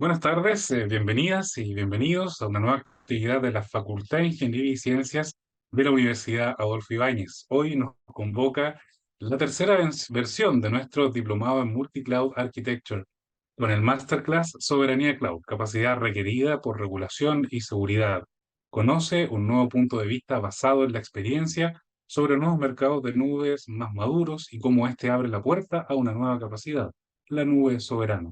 Buenas tardes, bienvenidas y bienvenidos a una nueva actividad de la Facultad de Ingeniería y Ciencias de la Universidad Adolfo Ibáñez. Hoy nos convoca la tercera versión de nuestro diplomado en Multicloud Architecture, con el Masterclass Soberanía Cloud, capacidad requerida por regulación y seguridad. Conoce un nuevo punto de vista basado en la experiencia sobre nuevos mercados de nubes más maduros y cómo este abre la puerta a una nueva capacidad, la nube soberana.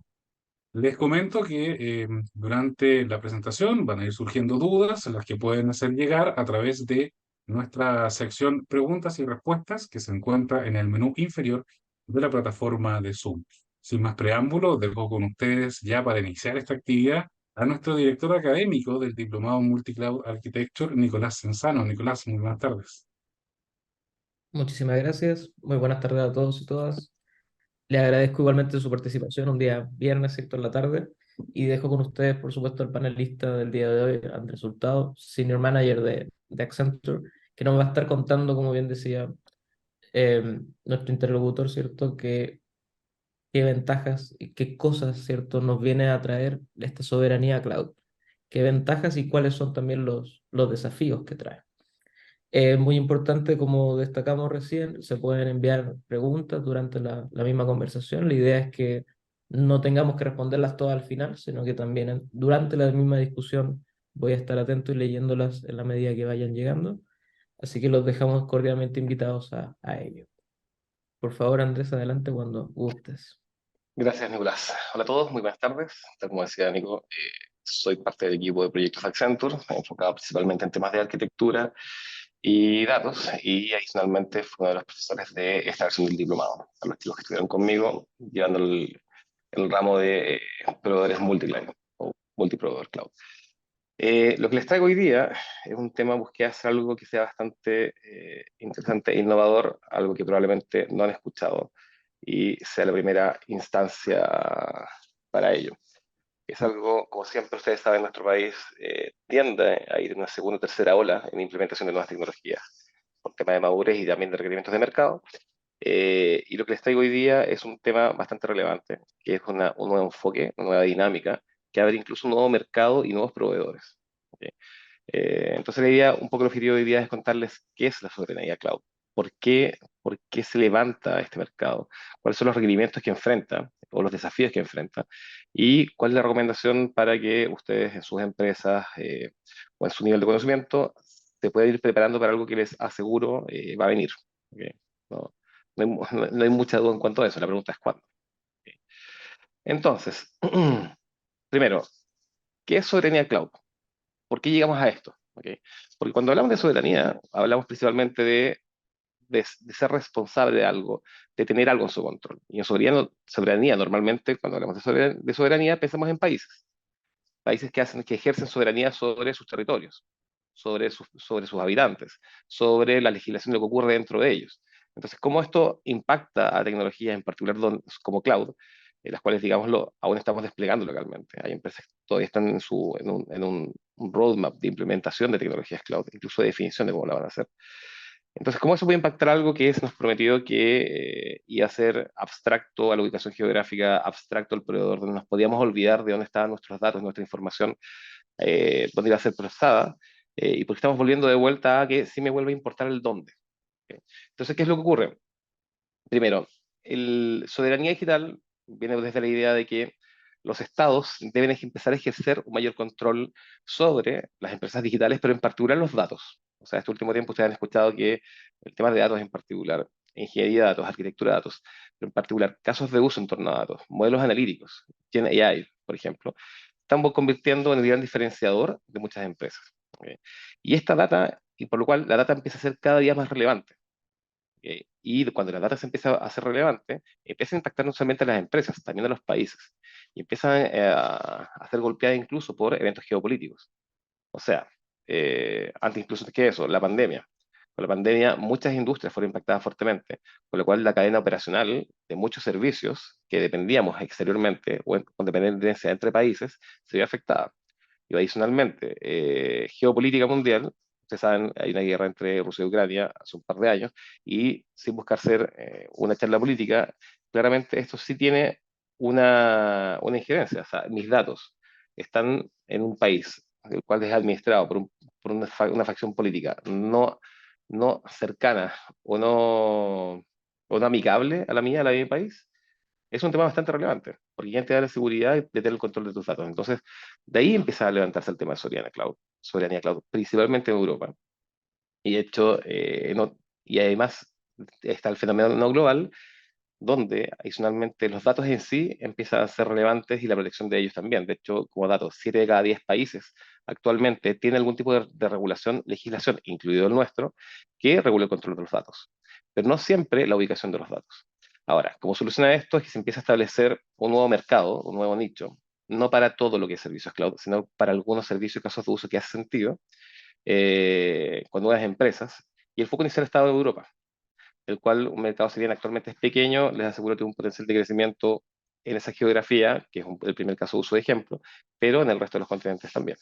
Les comento que durante la presentación van a ir surgiendo dudas, las que pueden hacer llegar a través de nuestra sección preguntas y respuestas que se encuentra en el menú inferior de la plataforma de Zoom. Sin más preámbulo, dejo con ustedes ya para iniciar esta actividad a nuestro director académico del Diplomado en Multicloud Architecture, Nicolás Senzano. Nicolás, muy buenas tardes. Muchísimas gracias. Muy buenas tardes a todos y todas. Le agradezco igualmente su participación un día viernes, sector en la tarde. Y dejo con ustedes, por supuesto, el panelista del día de hoy, Andrés Hurtado, Senior Manager de Accenture, que nos va a estar contando, como bien decía nuestro interlocutor, ¿cierto? Qué ventajas y qué cosas, ¿cierto?, nos viene a traer esta soberanía cloud. Qué ventajas y cuáles son también los desafíos que trae. Es muy importante, como destacamos recién, se pueden enviar preguntas durante la misma conversación. La idea es que no tengamos que responderlas todas al final, sino que también durante la misma discusión voy a estar atento y leyéndolas en la medida que vayan llegando. Así que los dejamos cordialmente invitados a ello. Por favor, Andrés, adelante cuando gustes. Gracias, Nicolás. Hola a todos, muy buenas tardes. Tal como decía Nico, soy parte del equipo de proyectos Accenture, enfocado principalmente en temas de arquitectura y datos, y adicionalmente fui uno de los profesores de esta versión del diplomado, a los chicos que estuvieron conmigo llevando el ramo de proveedores multicloud o multiproveedor cloud. Lo que les traigo hoy día es un tema, busqué hacer algo que sea bastante interesante e innovador, algo que probablemente no han escuchado y sea la primera instancia para ello. Es algo, como siempre ustedes saben, nuestro país tiende a ir en una segunda o tercera ola en implementación de nuevas tecnologías, por tema de madurez y también de requerimientos de mercado. Y lo que les traigo hoy día es un tema bastante relevante, que es un nuevo enfoque, una nueva dinámica, que abre incluso un nuevo mercado y nuevos proveedores. ¿Ok? Entonces la idea, un poco el objetivo de hoy día es contarles qué es la soberanía cloud, por qué se levanta este mercado, cuáles son los requerimientos que enfrenta o los desafíos que enfrenta y cuál es la recomendación para que ustedes en sus empresas o en su nivel de conocimiento se puedan ir preparando para algo que les aseguro va a venir. ¿Ok? No, no hay mucha duda en cuanto a eso, la pregunta es cuándo. ¿Ok? Entonces, primero, ¿qué es soberanía cloud? ¿Por qué llegamos a esto? ¿Ok? Porque cuando hablamos de soberanía, hablamos principalmente de ser responsable de algo, de tener algo en su control. Y en soberanía normalmente, cuando hablamos de soberanía, pensamos en países. Países que ejercen soberanía sobre sus territorios, sobre sus habitantes, sobre la legislación de lo que ocurre dentro de ellos. Entonces, ¿cómo esto impacta a tecnologías en particular como cloud, las cuales, digámoslo, aún estamos desplegando localmente? Hay empresas que todavía están un roadmap de implementación de tecnologías cloud, incluso de definición de cómo la van a hacer. Entonces, ¿cómo eso puede impactar algo que se nos prometió que iba a ser abstracto a la ubicación geográfica, abstracto al proveedor, donde nos podíamos olvidar de dónde estaban nuestros datos, nuestra información, dónde iba a ser procesada, y porque estamos volviendo de vuelta a que sí me vuelve a importar el dónde? ¿Ok? Entonces, ¿qué es lo que ocurre? Primero, el soberanía digital viene desde la idea de que los estados deben empezar a ejercer un mayor control sobre las empresas digitales, pero en particular los datos. O sea, este último tiempo ustedes han escuchado que el tema de datos en particular, ingeniería de datos, arquitectura de datos, pero en particular casos de uso en torno a datos, modelos analíticos, Gen AI, por ejemplo, están convirtiendo en el gran diferenciador de muchas empresas. ¿Ok? Y esta data, y por lo cual la data empieza a ser cada día más relevante. Y cuando la data se empieza a hacer relevante, empieza a impactar no solamente a las empresas, también a los países. Y empieza a ser golpeada incluso por eventos geopolíticos. O sea, antes incluso que eso, la pandemia. Con la pandemia muchas industrias fueron impactadas fuertemente, con lo cual la cadena operacional de muchos servicios que dependíamos exteriormente o con dependencia entre países se vio afectada. Y adicionalmente, geopolítica mundial, ustedes saben, hay una guerra entre Rusia y Ucrania hace un par de años, y sin buscar ser una charla política, claramente esto sí tiene una injerencia. O sea, mis datos, están en un país, el cual es administrado por una facción política no cercana o no amigable a la mía, a la de mi país, es un tema bastante relevante, porque ya te da la seguridad de tener el control de tus datos. Entonces, de ahí empieza a levantarse el tema de soberanía cloud, principalmente en Europa. Y de hecho, y además está el fenómeno no global, donde adicionalmente los datos en sí empiezan a ser relevantes y la protección de ellos también. De hecho, como datos, 7 de cada 10 países actualmente tienen algún tipo de regulación, legislación, incluido el nuestro, que regula el control de los datos, pero no siempre la ubicación de los datos. Ahora, como solución a esto es que se empieza a establecer un nuevo mercado, un nuevo nicho, no para todo lo que es servicios cloud, sino para algunos servicios y casos de uso que hace sentido, con nuevas empresas, y el foco inicial estaba en Europa, el cual un mercado, si bien actualmente es pequeño, les aseguro que tiene un potencial de crecimiento en esa geografía, que es el primer caso de uso de ejemplo, pero en el resto de los continentes también.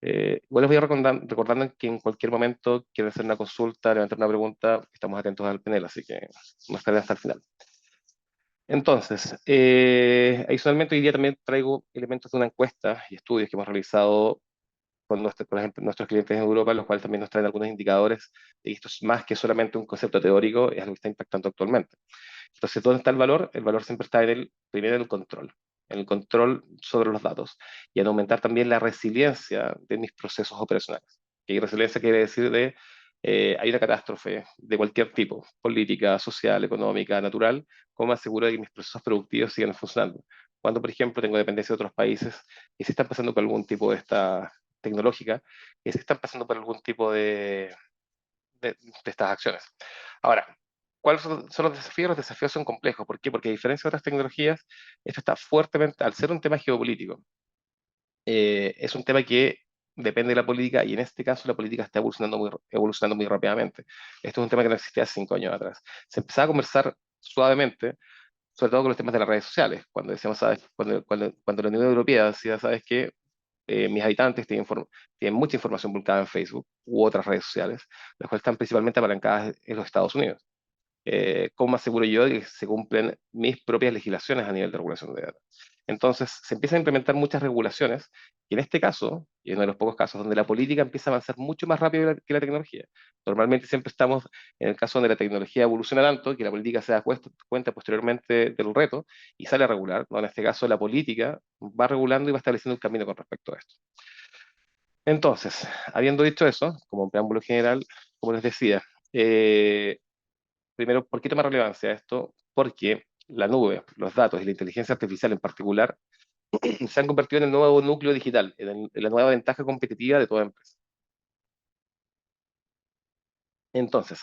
Igual les voy recordando que en cualquier momento quieren hacer una consulta, levantar una pregunta, estamos atentos al panel, así que no esperen hasta el final. Entonces, adicionalmente hoy día también traigo elementos de una encuesta y estudios que hemos realizado con por ejemplo, nuestros clientes en Europa, los cuales también nos traen algunos indicadores, y esto es más que solamente un concepto teórico, es algo que está impactando actualmente. Entonces, ¿dónde está el valor? El valor siempre está primero en el control sobre los datos, y en aumentar también la resiliencia de mis procesos operacionales. Y resiliencia quiere decir hay una catástrofe de cualquier tipo, política, social, económica, natural, ¿cómo me aseguro de que mis procesos productivos sigan funcionando? Cuando, por ejemplo, tengo dependencia de otros países y se están pasando por algún tipo de esta tecnológica, que se están pasando por algún tipo de estas acciones. Ahora, ¿cuáles son los desafíos? Los desafíos son complejos. ¿Por qué? Porque a diferencia de otras tecnologías, esto está fuertemente, al ser un tema geopolítico, es un tema que depende de la política y en este caso la política está evolucionando muy rápidamente. Esto es un tema que no existía hace 5 años atrás. Se empezaba a conversar suavemente, sobre todo con los temas de las redes sociales, cuando decíamos, ¿sabes? Cuando la Unión Europea decía, ¿sabes qué? Mis habitantes tienen mucha información volcada en Facebook u otras redes sociales, las cuales están principalmente apalancadas en los Estados Unidos. ¿Cómo me aseguro yo de que se cumplen mis propias legislaciones a nivel de regulación de datos? Entonces, se empiezan a implementar muchas regulaciones, y en este caso, y es uno de los pocos casos donde la política empieza a avanzar mucho más rápido que la tecnología. Normalmente siempre estamos en el caso donde la tecnología evoluciona tanto que la política se da cuenta posteriormente del reto y sale a regular, ¿no? En este caso, la política va regulando y va estableciendo un camino con respecto a esto. Entonces, habiendo dicho eso, como un preámbulo general, como les decía, eh, primero, ¿por qué toma relevancia esto? Porque la nube, los datos y la inteligencia artificial en particular se han convertido en el nuevo núcleo digital, en la nueva ventaja competitiva de toda empresa. Entonces,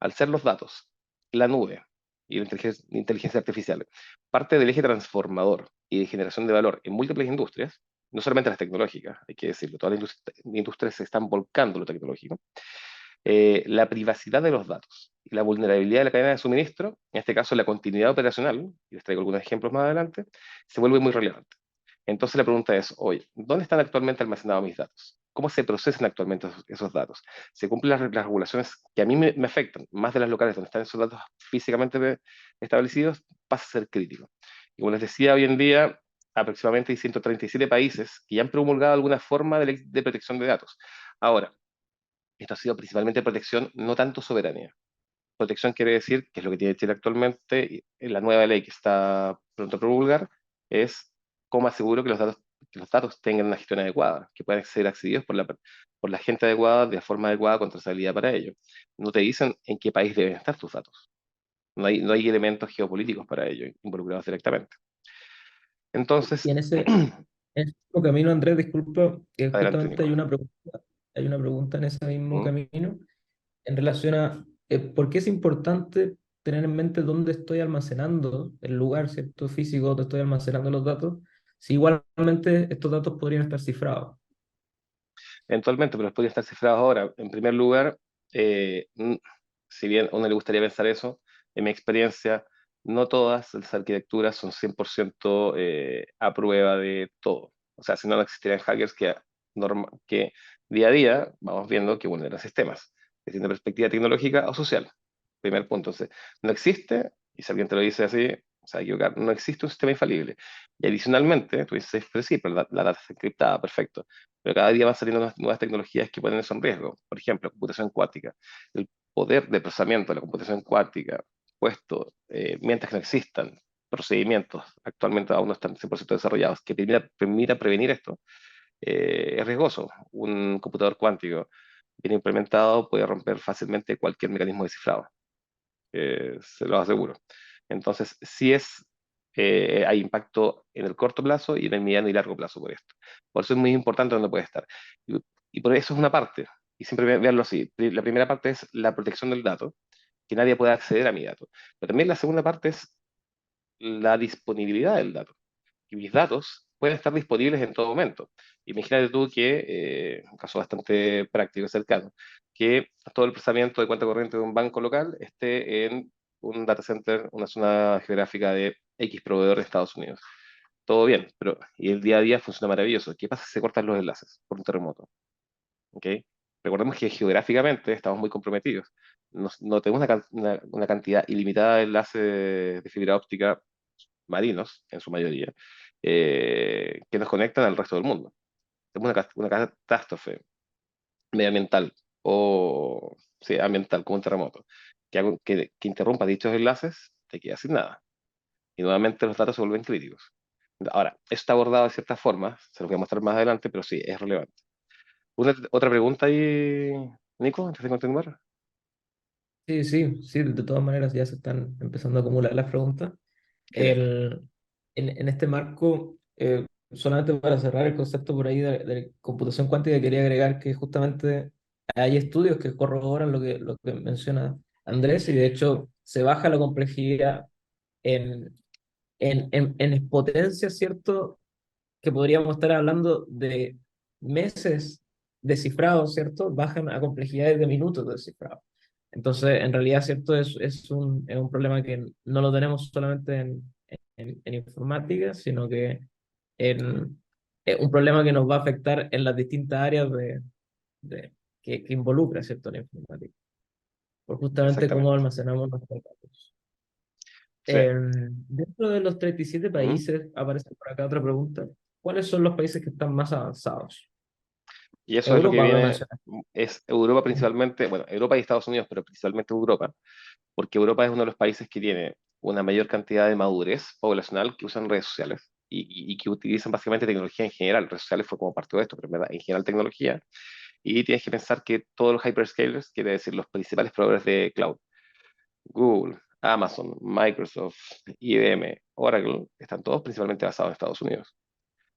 al ser los datos, la nube y la inteligencia artificial parte del eje transformador y de generación de valor en múltiples industrias, no solamente las tecnológicas, hay que decirlo, todas las industrias se están volcando lo tecnológico, la privacidad de los datos y la vulnerabilidad de la cadena de suministro, en este caso la continuidad operacional, y les traigo algunos ejemplos más adelante, se vuelve muy relevante. Entonces la pregunta es, oye, ¿dónde están actualmente almacenados mis datos? ¿Cómo se procesan actualmente esos datos? ¿Se cumplen las regulaciones que a mí me afectan, más de las locales donde están esos datos físicamente establecidos? Pasa a ser crítico. Y como les decía, hoy en día aproximadamente hay 137 países que ya han promulgado alguna forma de protección de datos. Ahora, esto ha sido principalmente protección, no tanto soberanía. Protección quiere decir, que es lo que tiene Chile actualmente, y en la nueva ley que está pronto a promulgar, es cómo aseguro que los datos tengan una gestión adecuada, que puedan ser accedidos por la gente adecuada, de forma adecuada, con trazabilidad para ello. No te dicen en qué país deben estar tus datos. No hay elementos geopolíticos para ello involucrados directamente. Y Entonces, en ese mismo camino, Andrés, disculpa, que adelante, justamente Nico. hay una pregunta en ese mismo ¿Mm? camino en relación a por qué es importante tener en mente dónde estoy almacenando el lugar, ¿cierto? Físico donde estoy almacenando los datos, si igualmente estos datos podrían estar cifrados. Eventualmente, pero podría estar cifrados ahora. En primer lugar, si bien a uno le gustaría pensar eso, en mi experiencia, no todas las arquitecturas son 100% a prueba de todo. O sea, si no, no existirían hackers que día a día vamos viendo que vulneran sistemas, desde una perspectiva tecnológica o social. Primer punto. Entonces, no existe, y si alguien te lo dice así, se va a equivocar, no existe un sistema infalible. Y adicionalmente, tú dices, pero sí, pero la data está encriptada, perfecto. Pero cada día van saliendo nuevas tecnologías que ponen eso en riesgo. Por ejemplo, computación cuántica. El poder de procesamiento de la computación cuántica, puesto, mientras que no existan procedimientos, actualmente aún no están 100% desarrollados, que permita prevenir esto, es riesgoso. Un computador cuántico bien implementado puede romper fácilmente cualquier mecanismo de cifrado, se lo aseguro. Entonces, sí hay impacto en el corto plazo y en el mediano y largo plazo por esto. Por eso es muy importante dónde puede estar. Y por eso es una parte, y siempre veanlo así. La primera parte es la protección del dato, que nadie pueda acceder a mi dato. Pero también la segunda parte es la disponibilidad del dato, y mis datos pueden estar disponibles en todo momento. Imagínate tú que, un caso bastante práctico y cercano, que todo el procesamiento de cuenta corriente de un banco local esté en un data center, una zona geográfica de X proveedor de Estados Unidos. Todo bien, pero y el día a día funciona maravilloso. ¿Qué pasa si se cortan los enlaces por un terremoto? ¿Ok? Recordemos que geográficamente estamos muy comprometidos. No tenemos una cantidad ilimitada de enlaces de fibra óptica marinos, en su mayoría, que nos conectan al resto del mundo. Tenemos una catástrofe medioambiental o sí, ambiental, como un terremoto, que interrumpa dichos enlaces, te quedas sin nada. Y nuevamente los datos se vuelven críticos. Ahora, esto está abordado de cierta forma, se lo voy a mostrar más adelante, pero sí, es relevante. Otra pregunta ahí, Nico, antes de continuar. Sí, sí, sí, de todas maneras ya se están empezando a acumular las preguntas. Genial. El, en este marco, solamente para cerrar el concepto por ahí de computación cuántica, quería agregar que justamente hay estudios que corroboran lo que menciona Andrés, y de hecho se baja la complejidad en, en potencia, ¿cierto? Que podríamos estar hablando de meses de cifrado, ¿cierto? Bajan a complejidades de minutos de cifrado. Entonces, en realidad, ¿cierto? Es un problema que no lo tenemos solamente en informática, sino que es un problema que nos va a afectar en las distintas áreas que involucra, ¿cierto? La informática, por justamente cómo Exactamente. almacenamos nuestros datos. Sí. Dentro de los 37 Ujú. países, aparece por acá otra pregunta. ¿Cuáles son los países que están más avanzados? Y eso es lo que Europa me viene, mencionaste. es Europa principalmente, bueno, Europa y Estados Unidos, pero principalmente Europa, porque Europa es uno de los países que tiene una mayor cantidad de madurez poblacional que usan redes sociales y que utilizan básicamente tecnología en general. Redes sociales fue como parte de esto, pero en verdad, en general tecnología. Y tienes que pensar que todos los hyperscalers, quiere decir los principales proveedores de cloud, Google, Amazon, Microsoft, IBM, Oracle, están todos principalmente basados en Estados Unidos.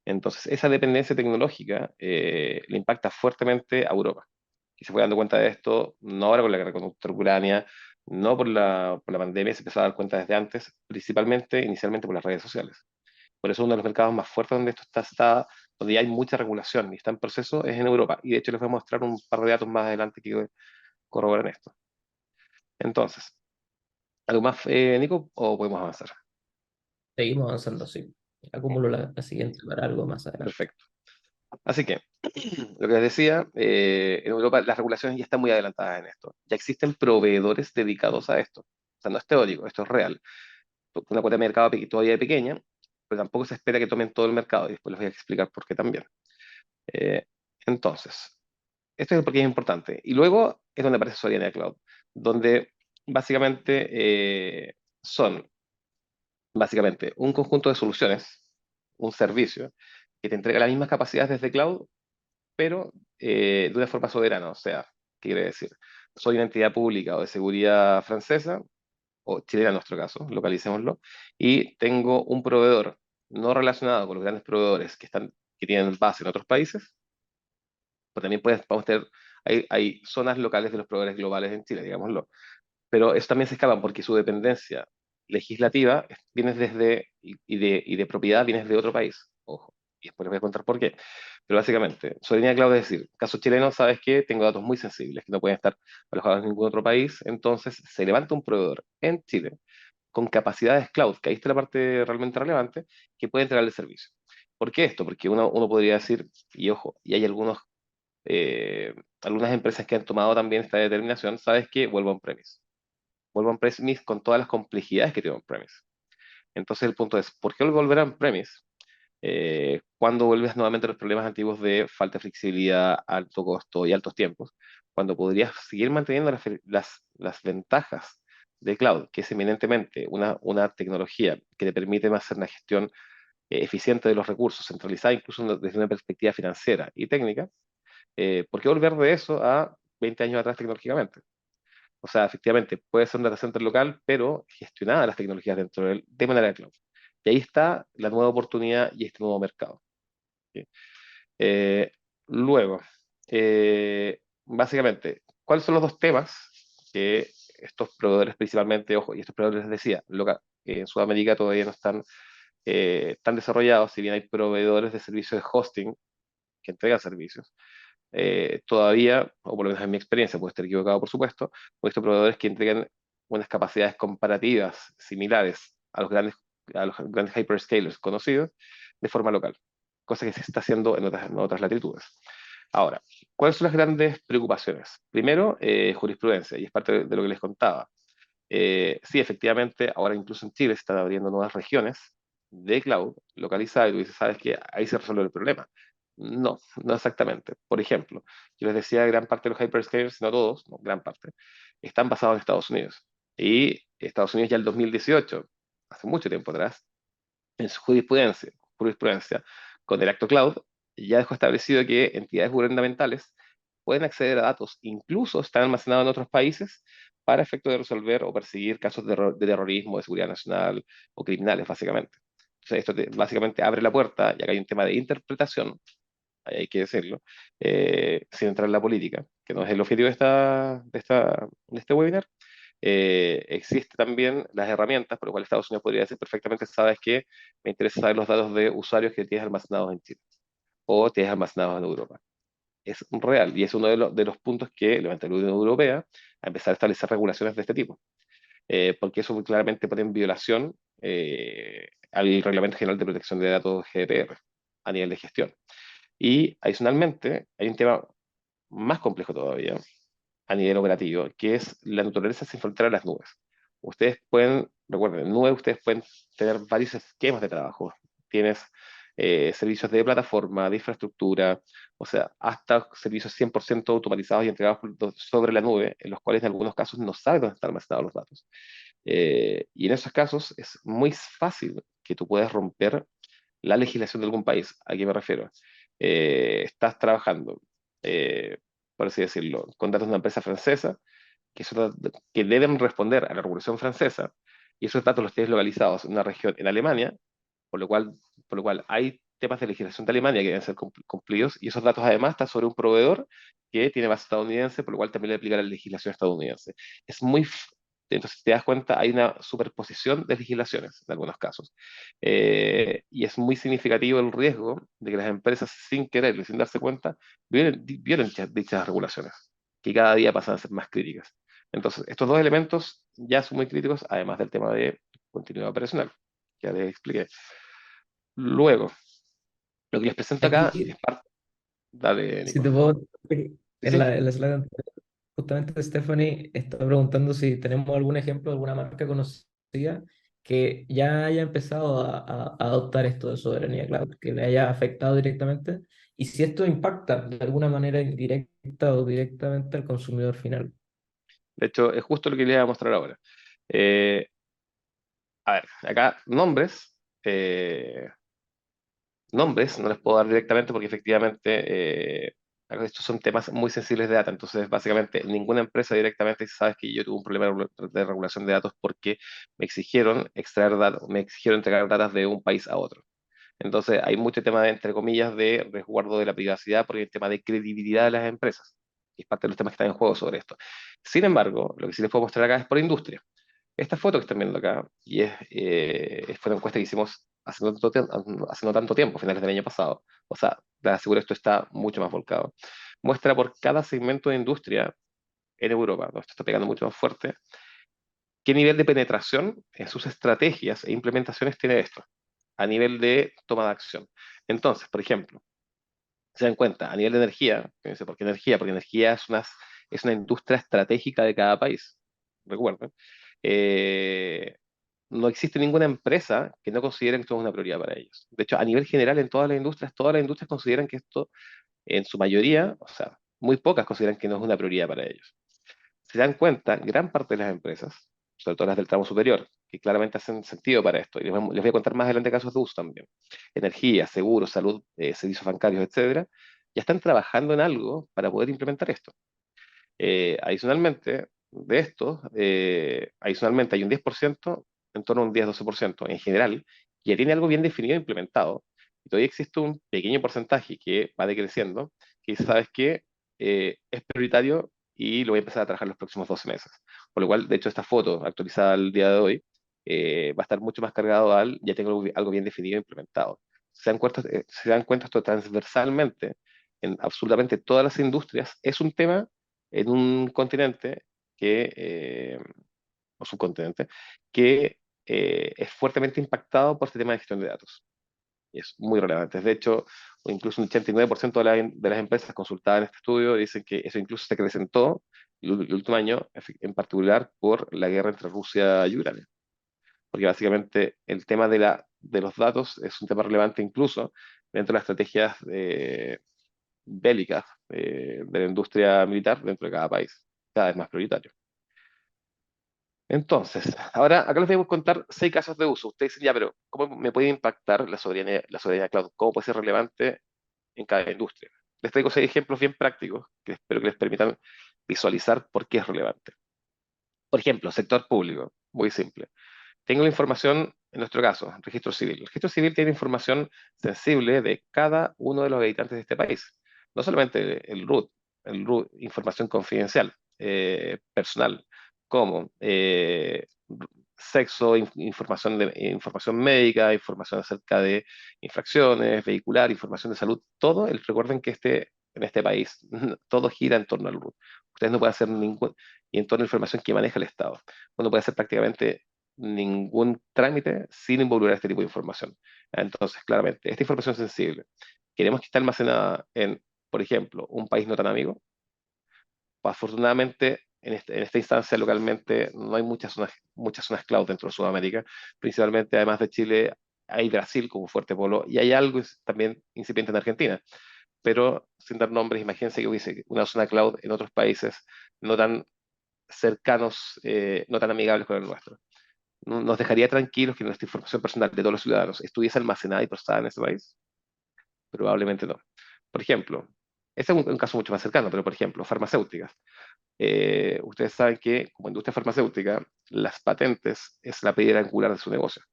Entonces, esa dependencia tecnológica le impacta fuertemente a Europa, que se fue dando cuenta de esto, no ahora con la guerra contra Ucrania, no por la pandemia, se empezó a dar cuenta desde antes, principalmente, inicialmente por las redes sociales. Por eso uno de los mercados más fuertes donde esto está, donde ya hay mucha regulación y está en proceso, es en Europa. Y de hecho les voy a mostrar un par de datos más adelante que corroboran esto. Entonces, ¿algo más, Nico, o podemos avanzar? Seguimos avanzando así. Acumulo la siguiente para algo más adelante. Perfecto. Así que, lo que les decía, en Europa las regulaciones ya están muy adelantadas en esto. Ya existen proveedores dedicados a esto. O sea, no es teórico, esto es real. Una cuota de mercado todavía pequeña, pero tampoco se espera que tomen todo el mercado y después les voy a explicar por qué también. Eh, entonces, esto es porque es importante. Y luego es donde aparece Solana Cloud, donde básicamente son básicamente un conjunto de soluciones, un servicio que te entrega las mismas capacidades desde cloud pero de una forma soberana. O sea, ¿qué quiere decir? Soy una entidad pública o de seguridad francesa, o chilena en nuestro caso, localicémoslo, y tengo un proveedor no relacionado con los grandes proveedores que tienen base en otros países, pues también podemos tener, hay zonas locales de los proveedores globales en Chile, digámoslo, pero eso también se escapa porque su dependencia legislativa viene y de propiedad viene de otro país. Ojo, y después les voy a contar por qué. Pero básicamente, soberanía cloud es decir, caso chileno, sabes que tengo datos muy sensibles que no pueden estar alojados en ningún otro país, entonces se levanta un proveedor en Chile con capacidades cloud, que ahí está la parte realmente relevante, que puede entregar el servicio. ¿Por qué esto? Porque uno podría decir, y ojo, y hay algunas empresas que han tomado también esta determinación, sabes que vuelvo on-premise con todas las complejidades que tiene on-premise. Entonces el punto es, ¿por qué volver a on-premise? ¿Cuándo vuelves nuevamente a los problemas antiguos de falta de flexibilidad, alto costo y altos tiempos? Cuando podrías seguir manteniendo las ventajas de cloud, que es eminentemente una tecnología que te permite hacer una gestión eficiente de los recursos, centralizada incluso desde una perspectiva financiera y técnica. ¿Por qué volver de eso a 20 años atrás tecnológicamente? O sea, efectivamente, puede ser un data center local, pero gestionada las tecnologías dentro de él de manera de cloud. Y ahí está la nueva oportunidad y este nuevo mercado. ¿Sí? Eh, luego, básicamente, ¿cuáles son los dos temas que estos proveedores principalmente, ojo, y estos proveedores les decía, en Sudamérica todavía no están tan desarrollados, si bien hay proveedores de servicios de hosting que entregan servicios, todavía, o por lo menos en mi experiencia, puedo estar equivocado por supuesto, he visto proveedores que entregan unas capacidades comparativas similares a los grandes hyperscalers conocidos de forma local, cosa que se está haciendo en otras latitudes. Ahora, ¿cuáles son las grandes preocupaciones? Primero, jurisprudencia, y es parte de lo que les contaba. Sí, efectivamente, ahora incluso en Chile se están abriendo nuevas regiones de cloud localizada y tú dices, ¿sabes qué? Ahí se resuelve el problema. No, no exactamente. Por ejemplo, yo les decía, gran parte de los hyperscalers, no todos, no, gran parte, están basados en Estados Unidos. Y Estados Unidos ya el 2018, hace mucho tiempo atrás, en su jurisprudencia con el Acto Cloud, ya dejó establecido que entidades gubernamentales pueden acceder a datos, incluso están almacenados en otros países, para efecto de resolver o perseguir casos de terrorismo, de seguridad nacional o criminales, básicamente. Entonces, básicamente abre la puerta, y acá hay un tema de interpretación, ahí hay que decirlo, sin entrar en la política, que no es el objetivo de este webinar. Existe también las herramientas, por lo cual Estados Unidos podría decir perfectamente, sabes que me interesa saber los datos de usuarios que tienes almacenados en Chile o tienes almacenados en Europa. Es real y es uno de los puntos que levanta la Unión Europea a empezar a establecer regulaciones de este tipo, porque eso claramente pone en violación al Reglamento General de Protección de Datos GDPR a nivel de gestión. Y adicionalmente hay un tema más complejo todavía a nivel operativo, que es la naturaleza sin frontera de las nubes. Ustedes pueden, recuerden, en nube ustedes pueden tener varios esquemas de trabajo. Tienes servicios de plataforma, de infraestructura, o sea, hasta servicios 100% automatizados y entregados sobre la nube, en los cuales en algunos casos no sabes dónde están almacenados los datos. Y en esos casos es muy fácil que tú puedas romper la legislación de algún país. ¿A qué me refiero? Estás trabajando, eh, por así decirlo, con datos de una empresa francesa que deben responder a la regulación francesa, y esos datos los tienes localizados en una región en Alemania, por lo cual, por lo cual hay temas de legislación de Alemania que deben ser cumplidos, y esos datos además están sobre un proveedor que tiene base estadounidense, por lo cual también le aplica la legislación estadounidense. Es muy... Entonces, si te das cuenta, hay una superposición de legislaciones en algunos casos. Y es muy significativo el riesgo de que las empresas, sin querer y sin darse cuenta, violen dichas regulaciones, que cada día pasan a ser más críticas. Entonces, estos dos elementos ya son muy críticos, además del tema de continuidad operacional, que ya les expliqué. Luego, lo que les presento acá Aquí, es parte... Dale, si Nico. te puedo, Sí, sí. en la slide anterior, justamente Stephanie está preguntando si tenemos algún ejemplo de alguna marca conocida que ya haya empezado a adoptar esto de soberanía cloud, que le haya afectado directamente, y si esto impacta de alguna manera indirecta o directamente al consumidor final. De hecho, es justo lo que les voy a mostrar ahora. Eh, a ver, acá eh, nombres, no les puedo dar directamente porque efectivamente estos son temas muy sensibles de data. Entonces, básicamente, ninguna empresa directamente dice, sabes que yo tuve un problema de regulación de datos porque me exigieron extraer datos, me exigieron entregar datos de un país a otro. Entonces, hay mucho tema, entre comillas, de resguardo de la privacidad porque hay un tema de credibilidad de las empresas. Y es parte de los temas que están en juego sobre esto. Sin embargo, lo que sí les puedo mostrar acá es por industria. Esta foto que están viendo acá, y fue una encuesta que hicimos hace no tanto tiempo, finales del año pasado, o sea, les aseguro esto está mucho más volcado, muestra por cada segmento de industria en Europa, ¿no? Esto está pegando mucho más fuerte, qué nivel de penetración en sus estrategias e implementaciones tiene esto, a nivel de toma de acción. Entonces, por ejemplo, se dan cuenta, a nivel de energía, ¿por qué energía? Porque energía es una industria estratégica de cada país, recuerden. Eh, no existe ninguna empresa que no considere que esto es una prioridad para ellos. De hecho, a nivel general, en todas las industrias consideran que esto, en su mayoría, o sea, muy pocas consideran que no es una prioridad para ellos. Se dan cuenta, gran parte de las empresas, sobre todo las del tramo superior, que claramente hacen sentido para esto, y les voy a contar más adelante casos de uso también, energía, seguros, salud, servicios bancarios, etcétera, ya están trabajando en algo para poder implementar esto. Adicionalmente, de esto, adicionalmente hay un 10%, en torno a un 10-12% en general, que ya tiene algo bien definido e implementado, y todavía existe un pequeño porcentaje que va decreciendo, que dice, ¿sabes qué? Es prioritario y lo voy a empezar a trabajar los próximos 12 meses. Por lo cual, de hecho, esta foto actualizada al día de hoy va a estar mucho más cargado al, ya tengo algo bien definido e implementado. Se dan cuenta esto transversalmente en absolutamente todas las industrias, es un tema en un continente o subcontinente, que es fuertemente impactado por este tema de gestión de datos. Y es muy relevante. De hecho, incluso un 89% de las empresas consultadas en este estudio dicen que eso incluso se acrecentó el último año, en particular por la guerra entre Rusia y Ucrania. Porque básicamente el tema de los datos es un tema relevante incluso dentro de las estrategias bélicas de la industria militar dentro de cada país, cada vez más prioritario. Entonces, ahora acá les voy a contar 6 casos de uso. Ustedes dicen, ya, pero ¿cómo me puede impactar la soberanía cloud? ¿Cómo puede ser relevante en cada industria? Les traigo 6 ejemplos bien prácticos que espero que les permitan visualizar por qué es relevante. Por ejemplo, sector público, muy simple. Tengo la información, en nuestro caso, registro civil. El registro civil tiene información sensible de cada uno de los habitantes de este país. No solamente el RUT, información confidencial, personal, como sexo, información médica, información acerca de infracciones, vehicular, información de salud, todo, recuerden que en este país, todo gira en torno al RUT. Ustedes no pueden hacer ningún, y en torno a la información que maneja el Estado. Uno puede hacer prácticamente ningún trámite sin involucrar este tipo de información. Entonces, claramente, esta información sensible, queremos que esté almacenada en, por ejemplo, un país no tan amigo. Afortunadamente, en esta instancia localmente no hay muchas zonas cloud dentro de Sudamérica, principalmente además de Chile, hay Brasil como fuerte polo y hay algo también incipiente en Argentina. Pero sin dar nombres, imagínense que hubiese una zona cloud en otros países no tan cercanos, no tan amigables con el nuestro. ¿Nos dejaría tranquilos que nuestra información personal de todos los ciudadanos estuviese almacenada y procesada en ese país? Probablemente no. Por ejemplo, este es un caso mucho más cercano, pero por ejemplo, farmacéuticas. Ustedes saben que como industria farmacéutica, las patentes es la piedra angular de su negocio.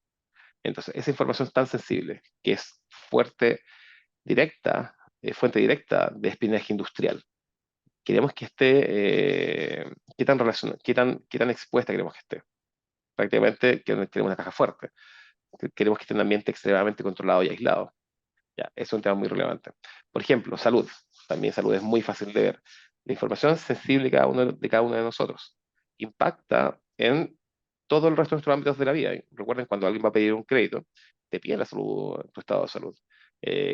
Entonces, esa información es tan sensible que es fuente directa de espionaje industrial. Queremos que esté, qué tan expuesta queremos que esté. Prácticamente queremos una caja fuerte. Queremos que esté en un ambiente extremadamente controlado y aislado. Ya, es un tema muy relevante. Por ejemplo, salud. También salud es muy fácil de ver. La información sensible de cada uno de nosotros impacta en todo el resto de nuestros ámbitos de la vida. Recuerden, cuando alguien va a pedir un crédito, te pide la salud, tu estado de salud.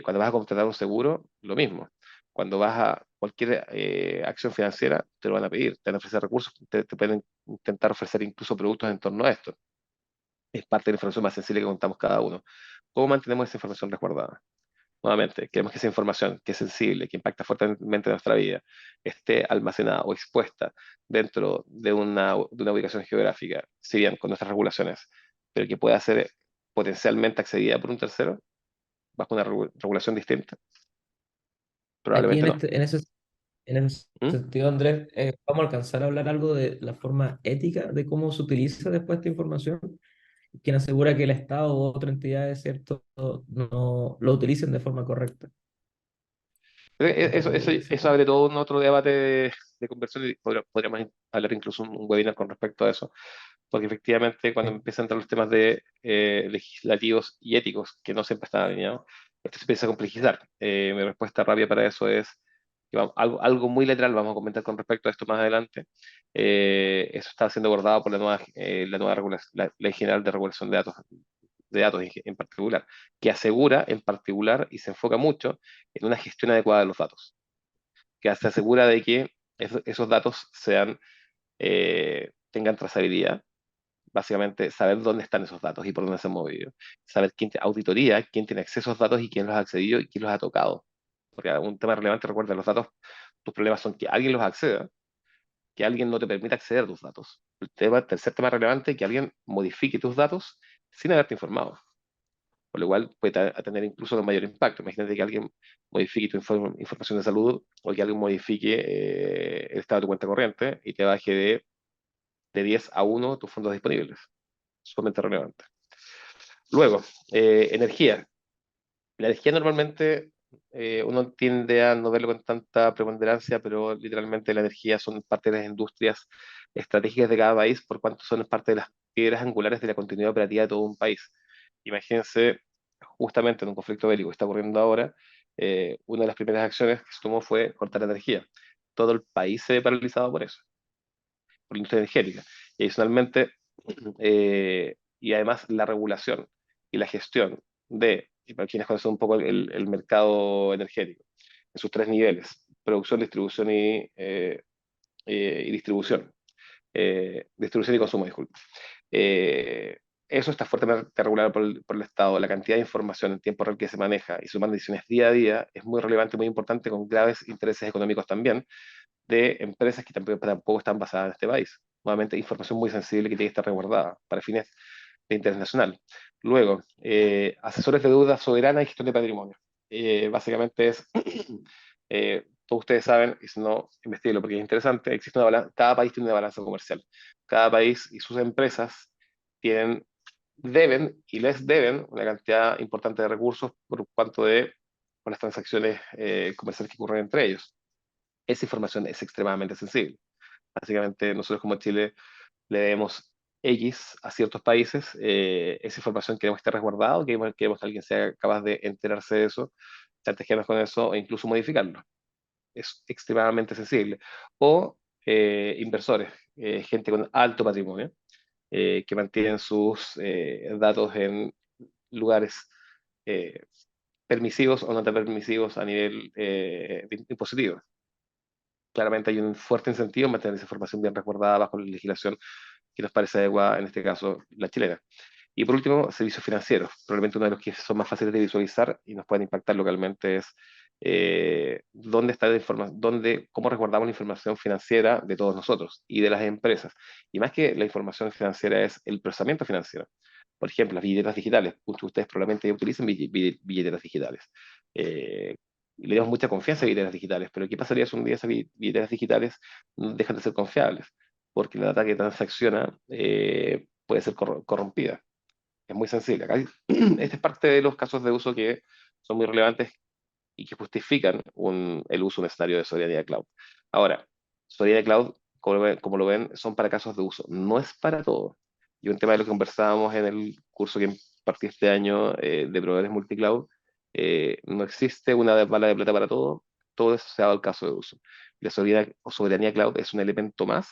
Cuando vas a contratar un seguro, lo mismo. Cuando vas a cualquier acción financiera, te lo van a pedir, te van a ofrecer recursos, te pueden intentar ofrecer incluso productos en torno a esto. Es parte de la información más sensible que contamos cada uno. ¿Cómo mantenemos esa información resguardada? Nuevamente, queremos que esa información, que es sensible, que impacta fuertemente nuestra vida, esté almacenada o expuesta dentro de una ubicación geográfica, si bien con nuestras regulaciones, pero que pueda ser potencialmente accedida por un tercero, bajo una regulación distinta. Aquí Probablemente no. en ese ¿Mm? sentido, Andrés, ¿vamos a alcanzar a hablar algo de la forma ética de cómo se utiliza después esta información? Quien asegura que el Estado u otra entidad, es cierto, no lo utilicen de forma correcta. Pero Respecto a ese eso punto. abre todo un otro debate de conversión y podríamos hablar incluso un webinar con respecto a eso, porque efectivamente cuando Sí. empiezan a entrar los temas de legislativos y éticos, que no siempre están alineados, esto se empieza a complejizar. Mi respuesta rápida para eso es que algo muy literal, vamos a comentar con respecto a esto más adelante. Eso está siendo abordado por la nueva la Ley General de Regulación de datos en particular, que asegura en particular y se enfoca mucho en una gestión adecuada de los datos, que se asegura de que esos datos tengan trazabilidad, básicamente saber dónde están esos datos y por dónde se han movido. Saber quién auditoría, quién tiene acceso a esos datos y quién los ha accedido y quién los ha tocado. Porque un tema relevante, recuerda, los datos, tus problemas son que alguien los acceda, que alguien no te permita acceder a tus datos. Tercer tema relevante, que alguien modifique tus datos sin haberte informado. Por lo cual puede tener incluso un mayor impacto. Imagínate que alguien modifique tu información de salud o que alguien modifique el estado de tu cuenta corriente y te baje de 10 a 1 tus fondos disponibles. Sumamente relevante. Luego, energía. La energía normalmente uno tiende a no verlo con tanta preponderancia, pero literalmente la energía son parte de las industrias estratégicas de cada país, por cuanto son parte de las piedras angulares de la continuidad operativa de todo un país. Imagínense, justamente en un conflicto bélico que está ocurriendo ahora, una de las primeras acciones que se tomó fue cortar energía. Todo el país se ve paralizado por eso, por la industria energética. Y adicionalmente, y además la regulación y la gestión y para quienes conocen un poco el mercado energético, en sus tres niveles, producción, distribución y distribución. Distribución y consumo, disculpe. Eh, Eso está fuertemente regulado por el Estado. La cantidad de información en tiempo real que se maneja y tomar decisiones día a día es muy relevante, muy importante, con graves intereses económicos también, de empresas que tampoco están basadas en este país. Nuevamente, información muy sensible que tiene que estar resguardada para fines de interés nacional. Luego, asesores de deuda soberana y gestión de patrimonio. Básicamente es, todos ustedes saben, y si no, investiguenlo porque es interesante, existe cada país tiene una balanza comercial. Cada país y sus empresas tienen, deben y les deben una cantidad importante de recursos por las transacciones comerciales que ocurren entre ellos. Esa información es extremadamente sensible. Básicamente, nosotros como Chile le debemos X a ciertos países, esa información queremos que esté resguardada, queremos que alguien sea capaz de enterarse de eso, chantajearnos con eso o incluso modificarlo. Es extremadamente sensible. O inversores, gente con alto patrimonio, que mantienen sus datos en lugares eh, permisivos o no tan permisivos a nivel impositivo. Claramente hay un fuerte incentivo en mantener esa información bien resguardada bajo la legislación que nos parece adecuada, en este caso la chilena. Y por último, servicios financieros. Probablemente uno de los que son más fáciles de visualizar y nos pueden impactar localmente es dónde está la información, cómo resguardamos la información financiera de todos nosotros y de las empresas. Y más que la información financiera es el procesamiento financiero. Por ejemplo, las billeteras digitales. Muchos de ustedes probablemente utilicen billeteras digitales. Eh, Le damos mucha confianza a billeteras digitales, pero ¿qué pasaría si un día esas billeteras digitales dejan de ser confiables? Porque la data que transacciona puede ser corrompida. Es muy sensible. Acá, este es parte de los casos de uso que son muy relevantes y que justifican el uso de un escenario de soberanía cloud. Ahora, soberanía cloud, como lo ven, son para casos de uso, no es para todo. Y un tema de lo que conversábamos en el curso que impartí este año de proveedores multicloud, no existe una bala de plata para todo es asociado al caso de uso. La soberanía cloud es un elemento más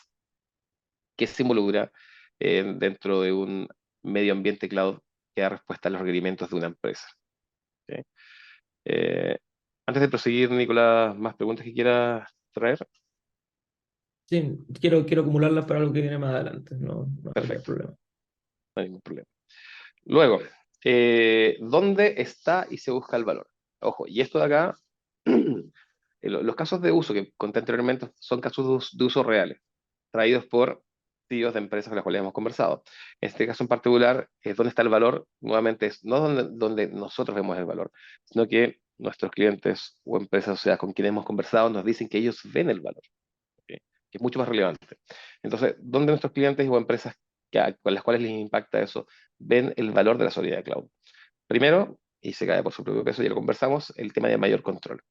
que se involucra dentro de un medio ambiente cloud que da respuesta a los requerimientos de una empresa. ¿Ok? Eh, Antes de proseguir, Nicolás, ¿más preguntas que quieras traer? Sí, quiero acumularlas para lo que viene más adelante, no hay Perfecto, problema. no hay ningún problema. Luego, ¿dónde está y se busca el valor? Ojo, y esto de acá, los casos de uso que conté anteriormente son casos de uso reales, traídos por CEOs de empresas con las cuales hemos conversado. En este caso en particular, es dónde está el valor, nuevamente, es no donde nosotros vemos el valor, sino que nuestros clientes o empresas, o sea, con quienes hemos conversado, nos dicen que ellos ven el valor, ¿ok? Que es mucho más relevante. Entonces, ¿dónde nuestros clientes o empresas con las cuales les impacta eso ven el valor de la soberanía cloud? Primero, y se cae por su propio peso, ya lo conversamos, el tema de mayor control.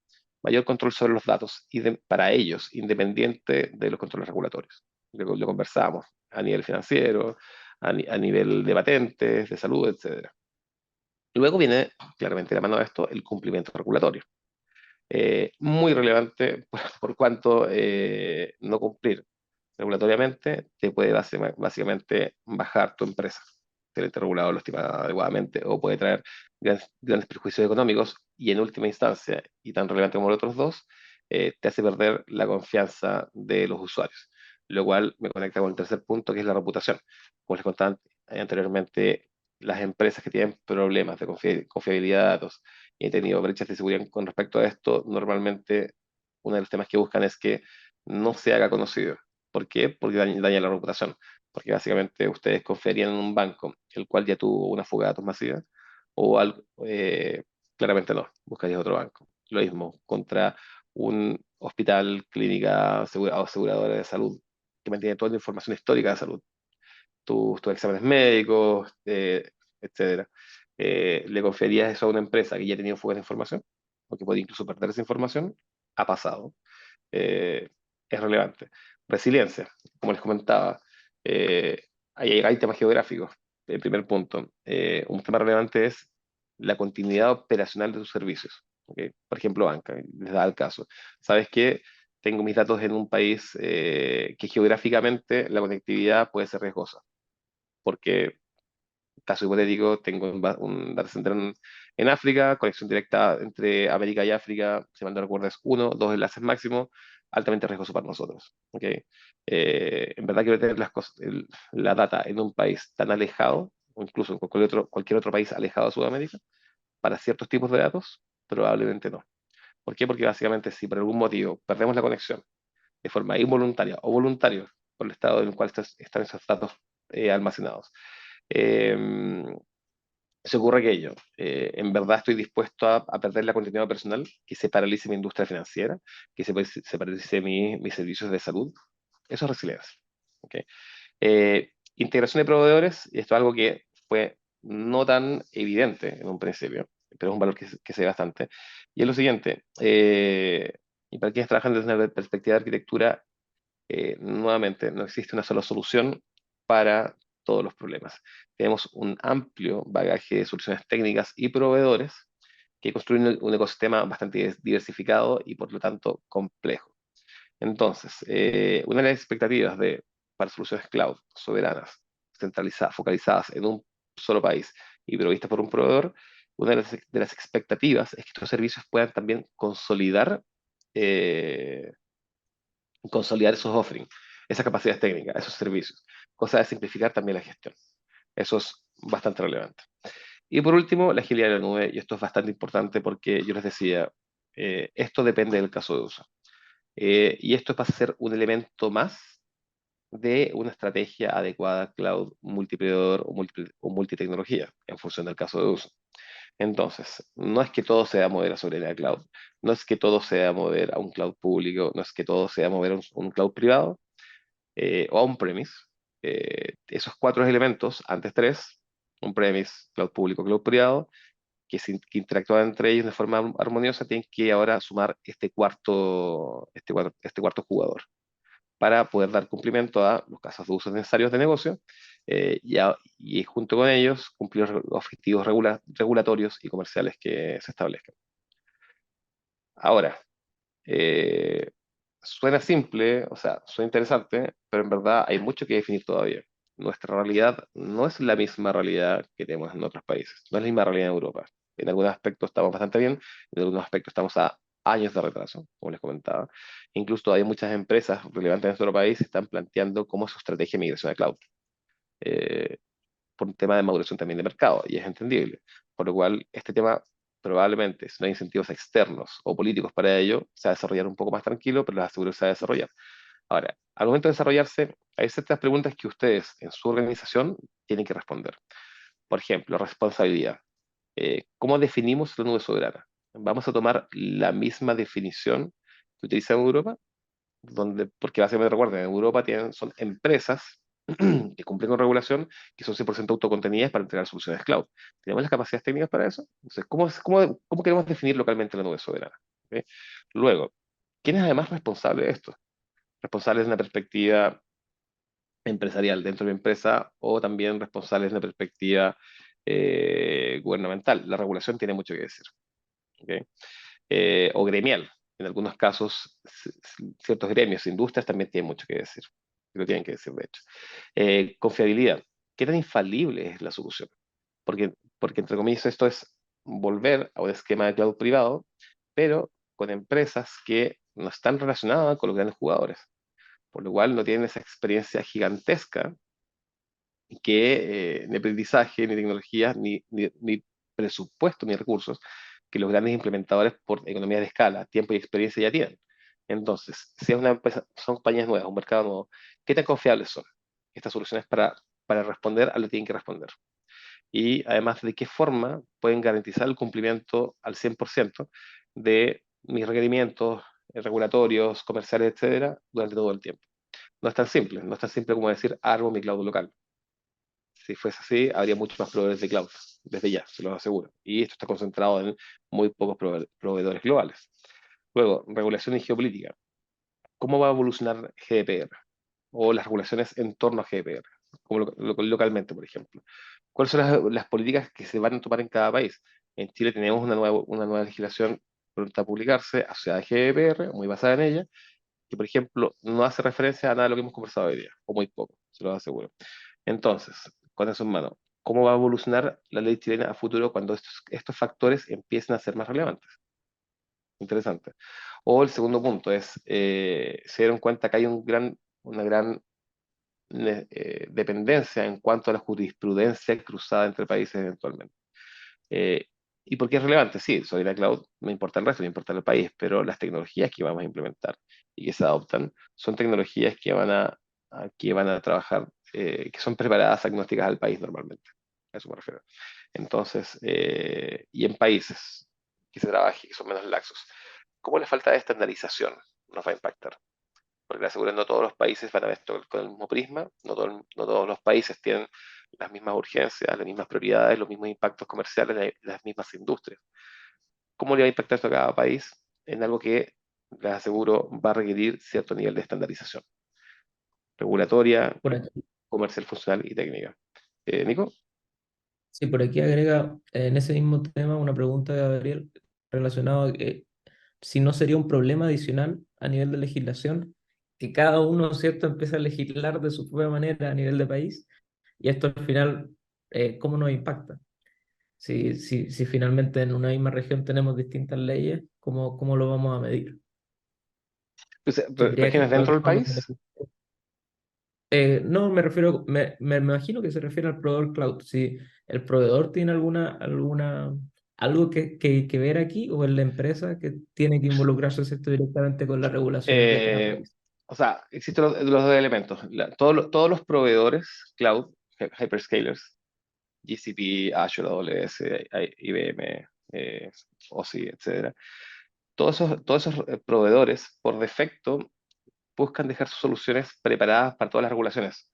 Mayor control sobre los datos y para ellos, independiente de los controles regulatorios. Lo conversamos a nivel financiero, a nivel de patentes, de salud, etcétera. Luego viene claramente de la mano de esto el cumplimiento regulatorio. Muy relevante por cuanto no cumplir regulatoriamente te puede básicamente bajar tu empresa. Si el ente regulador lo estima adecuadamente o puede traer grandes perjuicios económicos y en última instancia, y tan relevante como los otros dos, te hace perder la confianza de los usuarios. lo cual me conecta con el tercer punto, que es la reputación. Como les contaba anteriormente, las empresas que tienen problemas de confiabilidad de datos y han tenido brechas de seguridad con respecto a esto, normalmente uno de los temas que buscan es que no se haga conocido. ¿Por qué? Porque daña la reputación. Porque básicamente ustedes confiarían en un banco, el cual ya tuvo una fuga de datos masiva, o algo, claramente no, buscarías otro banco. Lo mismo contra un hospital, clínica o aseguradora de salud que mantiene toda la información histórica de salud, tus exámenes médicos, etcétera. ¿Le confiarías eso a una empresa que ya ha tenido fugas de información? O que puede incluso perder esa información. Ha pasado. Es relevante. Resiliencia, como les comentaba, eh, hay temas geográficos. El primer punto. Un tema relevante es la continuidad operacional de tus servicios. ¿Ok? Por ejemplo, banca, les da el caso. ¿Sabes qué? Tengo mis datos en un país que geográficamente la conectividad puede ser riesgosa, porque caso hipotético, tengo un data center en África, conexión directa entre América y África, si mal no recuerdo es uno, dos enlaces máximo, altamente riesgoso para nosotros. ¿Ok? En verdad quiero tener la data en un país tan alejado, o incluso en cualquier otro país alejado de Sudamérica, para ciertos tipos de datos, probablemente no. ¿Por qué? Porque básicamente si por algún motivo perdemos la conexión de forma involuntaria o voluntaria por el estado en el cual están esos datos almacenados, eh, se ocurre aquello. En verdad estoy dispuesto a perder la continuidad personal, que se paralice mi industria financiera, que se paralice mis servicios de salud. Eso es resiliencia. ¿Ok? Integración de proveedores, y esto es algo que fue no tan evidente en un principio, pero es un valor que se ve bastante. Y es lo siguiente, y para quienes trabajan desde una perspectiva de arquitectura, nuevamente, no existe una sola solución para todos los problemas. Tenemos un amplio bagaje de soluciones técnicas y proveedores que construyen un ecosistema bastante diversificado y por lo tanto complejo. Entonces, una de las expectativas para soluciones cloud soberanas, centralizadas, focalizadas en un solo país y provistas por un proveedor, una de las expectativas es que estos servicios puedan también eh, consolidar esos offerings, esas capacidades técnicas, esos servicios, cosa de simplificar también la gestión. Eso es bastante relevante. Y por último, la agilidad de la nube, y esto es bastante importante porque yo les decía, esto depende del caso de uso. Y esto pasa a ser un elemento más de una estrategia adecuada cloud multiproveedor o multitecnología en función del caso de uso. Entonces, no es que todo sea mover a soberanía cloud, no es que todo sea mover a un cloud público, no es que todo sea mover a un cloud privado o a on-premise. Esos cuatro elementos, antes tres, on-premise, cloud público, cloud privado, que interactúan entre ellos de forma armoniosa, tienen que ahora sumar este cuarto jugador para poder dar cumplimiento a los casos de uso necesarios de negocio y junto con ellos cumplir los objetivos regulatorios y comerciales que se establezcan. Ahora, eh, suena simple, o sea, suena interesante, pero en verdad hay mucho que definir todavía. Nuestra realidad no es la misma realidad que tenemos en otros países, no es la misma realidad en Europa. En algunos aspectos estamos bastante bien, en algunos aspectos estamos a años de retraso, como les comentaba. Incluso hay muchas empresas relevantes en nuestro país que están planteando cómo es su estrategia de migración a cloud, eh, por un tema de maduración también de mercado, y es entendible. Por lo cual, este tema probablemente, si no hay incentivos externos o políticos para ello, se va a desarrollar un poco más tranquilo, pero les aseguro que se va a desarrollar. Ahora, al momento de desarrollarse, hay ciertas preguntas que ustedes en su organización tienen que responder. Por ejemplo, responsabilidad. ¿Cómo definimos la nube soberana? ¿Vamos a tomar la misma definición que utiliza en Europa? Porque básicamente recuerden, en Europa son empresas que cumplen con regulación, que son 100% autocontenidas para entregar soluciones cloud. ¿Tenemos las capacidades técnicas para eso? Entonces, ¿cómo queremos definir localmente la nube soberana? ¿Ok? Luego, ¿quién es además responsable de esto? Responsable desde una perspectiva empresarial dentro de la empresa o también responsable desde una perspectiva gubernamental. La regulación tiene mucho que decir. ¿Ok? O gremial. En algunos casos, ciertos gremios, industrias también tienen mucho que decir. Lo tienen que decir, de hecho. Confiabilidad. ¿Qué tan infalible es la solución? Porque, entre comillas, esto es volver a un esquema de cloud privado, pero con empresas que no están relacionadas con los grandes jugadores. por lo cual no tienen esa experiencia gigantesca que ni aprendizaje, ni tecnología, ni presupuesto, ni recursos que los grandes implementadores por economía de escala, tiempo y experiencia ya tienen. Entonces, si es una empresa, son compañías nuevas, un mercado nuevo, ¿qué tan confiables son estas soluciones para responder a lo que tienen que responder? Y además, ¿de qué forma pueden garantizar el cumplimiento al 100% de mis requerimientos regulatorios, comerciales, etcétera, durante todo el tiempo? No es tan simple, no es tan simple como decir, armo mi cloud local. Si fuese así, habría muchos más proveedores de cloud, desde ya, se los aseguro. Y esto está concentrado en muy pocos proveedores globales. Luego, regulación y geopolítica. ¿Cómo va a evolucionar GDPR? O las regulaciones en torno a GDPR, como localmente, por ejemplo. ¿Cuáles son las políticas que se van a tomar en cada país? En Chile tenemos una nueva legislación pronta a publicarse, asociada a GDPR, muy basada en ella, que, por ejemplo, no hace referencia a nada de lo que hemos conversado hoy día, o muy poco, se lo aseguro. Entonces, con eso en mano, ¿cómo va a evolucionar la ley chilena a futuro cuando estos factores empiecen a ser más relevantes? Interesante. O el segundo punto es, se dieron cuenta que hay una gran dependencia en cuanto a la jurisprudencia cruzada entre países eventualmente. Eh, ¿Y por qué es relevante? Sí, soy la cloud, me importa el resto, me importa el país, pero las tecnologías que vamos a implementar y que se adoptan son tecnologías que van a trabajar, que son preparadas, agnósticas al país normalmente. A eso me refiero. Entonces, y en países que se trabaje, que son menos laxos, ¿cómo la falta de estandarización nos va a impactar? Porque le aseguro no todos los países van a ver esto con el mismo prisma, no todos los países tienen las mismas urgencias, las mismas prioridades, los mismos impactos comerciales, las mismas industrias. ¿Cómo le va a impactar esto a cada país? En algo que, les aseguro, va a requerir cierto nivel de estandarización regulatoria, Por aquí, comercial, funcional y técnica. Nico, sí, por aquí agrega en ese mismo tema una pregunta de Gabriel relacionado a que si no sería un problema adicional a nivel de legislación que cada uno, ¿cierto?, empieza a legislar de su propia manera a nivel de país y esto al final, ¿cómo nos impacta? Si finalmente en una misma región tenemos distintas leyes, ¿cómo lo vamos a medir? pues, ¿Tendría que ¿regiones haber dentro del normas país? no, me refiero, me imagino que se refiere al proveedor cloud. Si el proveedor tiene algo que ver aquí o es la empresa que tiene que involucrarse, ¿cierto?, directamente con las regulaciones de cada Eh, país. o sea, existen los dos elementos. Todos los proveedores cloud, hyperscalers, GCP, Azure, AWS, IBM, OSI, etcétera. Todos esos proveedores, por defecto, buscan dejar sus soluciones preparadas para todas las regulaciones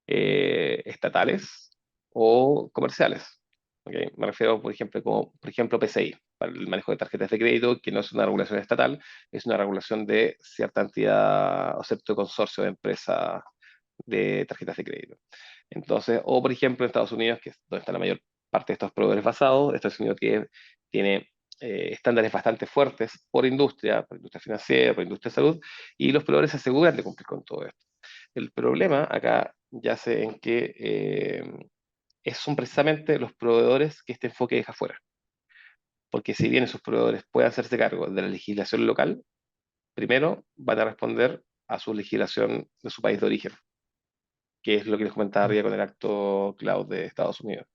estatales o comerciales. ¿Ok? Me refiero, por ejemplo, PCI, para el manejo de tarjetas de crédito, que no es una regulación estatal, es una regulación de cierta entidad o cierto consorcio de empresas de tarjetas de crédito. Entonces, o por ejemplo en Estados Unidos, que es donde está la mayor parte de estos proveedores basados, Estados Unidos tiene estándares bastante fuertes por industria financiera, por industria de salud, y los proveedores se aseguran de cumplir con todo esto. El problema acá yace en que son precisamente los proveedores que este enfoque deja fuera. Porque si bien esos proveedores pueden hacerse cargo de la legislación local, primero van a responder a su legislación de su país de origen, que es lo que les comentaba arriba con el acto cloud de Estados Unidos.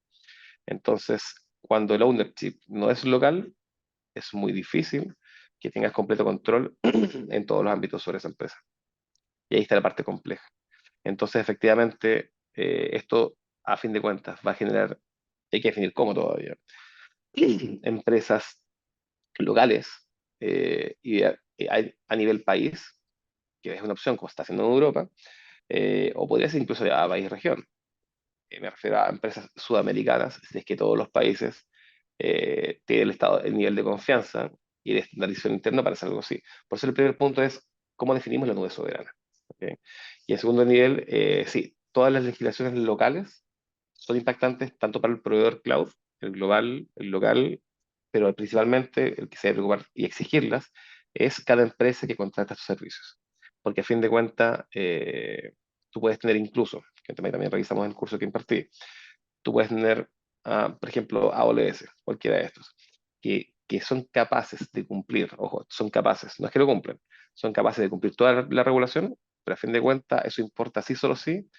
Entonces, cuando el ownership no es local, es muy difícil que tengas completo control en todos los ámbitos sobre esa empresa. Y ahí está la parte compleja. Entonces, efectivamente, esto, a fin de cuentas, va a generar, hay que definir cómo todavía, empresas locales a nivel país, que es una opción como está haciendo en Europa, o podría ser incluso a país-región. Me refiero a empresas sudamericanas, si es que todos los países tienen el nivel de confianza y de estandarización interna para hacer algo así. Por eso el primer punto es cómo definimos la nube soberana. ¿Ok? Y el segundo nivel, sí, todas las legislaciones locales son impactantes tanto para el proveedor cloud, el global, el local, pero principalmente el que se debe preocupar y exigirlas es cada empresa que contrata sus servicios. Porque a fin de cuentas, tú puedes tener incluso, que también revisamos en el curso que impartí, tú puedes tener, por ejemplo, AWS, cualquiera de estos, que son capaces de cumplir, ojo, son capaces, no es que lo cumplen, son capaces de cumplir toda la regulación, pero a fin de cuentas eso importa sí solo sí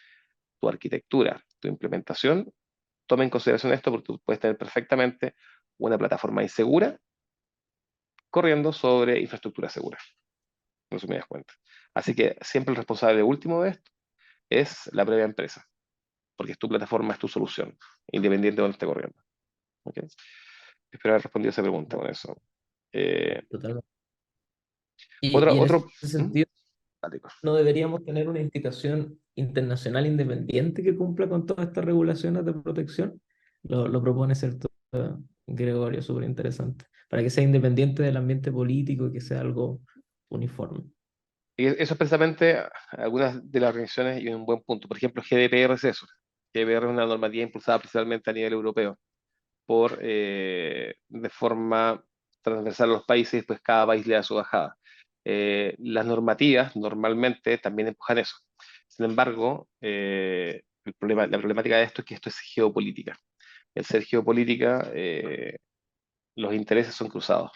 tu arquitectura, tu implementación. Toma en consideración esto porque tú puedes tener perfectamente una plataforma insegura corriendo sobre infraestructura segura, en resumidas cuentas. Así que siempre el responsable último de esto es la propia empresa, porque es tu plataforma, es tu solución, independiente de dónde esté corriendo. ¿Ok? Espero haber respondido esa pregunta con eso. Eh, Totalmente. otra, Y en ese otro, ¿Mm? sentido, Dale, Cor. ¿no deberíamos tener una institución internacional independiente que cumpla con todas estas regulaciones de protección? Lo propone, ¿cierto? Gregorio, súper interesante. Para que sea independiente del ambiente político y que sea algo uniforme. Y eso es precisamente algunas de las organizaciones y un buen punto. Por ejemplo, GDPR es eso. GDPR es una normativa impulsada principalmente a nivel europeo de forma transversal a los países, pues cada país le da su bajada. Las normativas normalmente también empujan eso. Sin embargo, la problemática de esto es que esto es geopolítica. El ser geopolítica, los intereses son cruzados.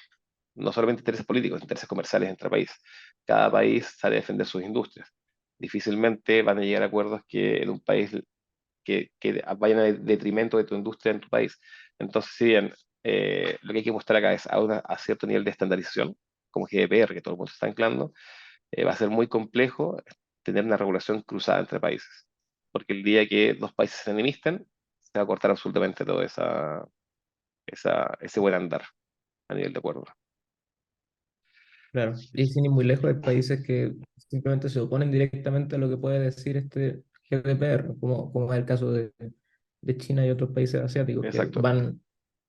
No solamente intereses políticos, intereses comerciales entre países. Cada país sale a defender sus industrias. Difícilmente van a llegar a acuerdos que en un país que vayan a detrimento de tu industria en tu país. Entonces, si bien lo que hay que mostrar acá es a cierto nivel de estandarización, como GDPR, que todo el mundo está anclando, va a ser muy complejo tener una regulación cruzada entre países. Porque el día que dos países se enemisten, se va a cortar absolutamente todo ese buen andar a nivel de acuerdo. Claro, y sin ir muy lejos, hay países que simplemente se oponen directamente a lo que puede decir este GDPR, como es el caso de China y otros países asiáticos que Exacto. van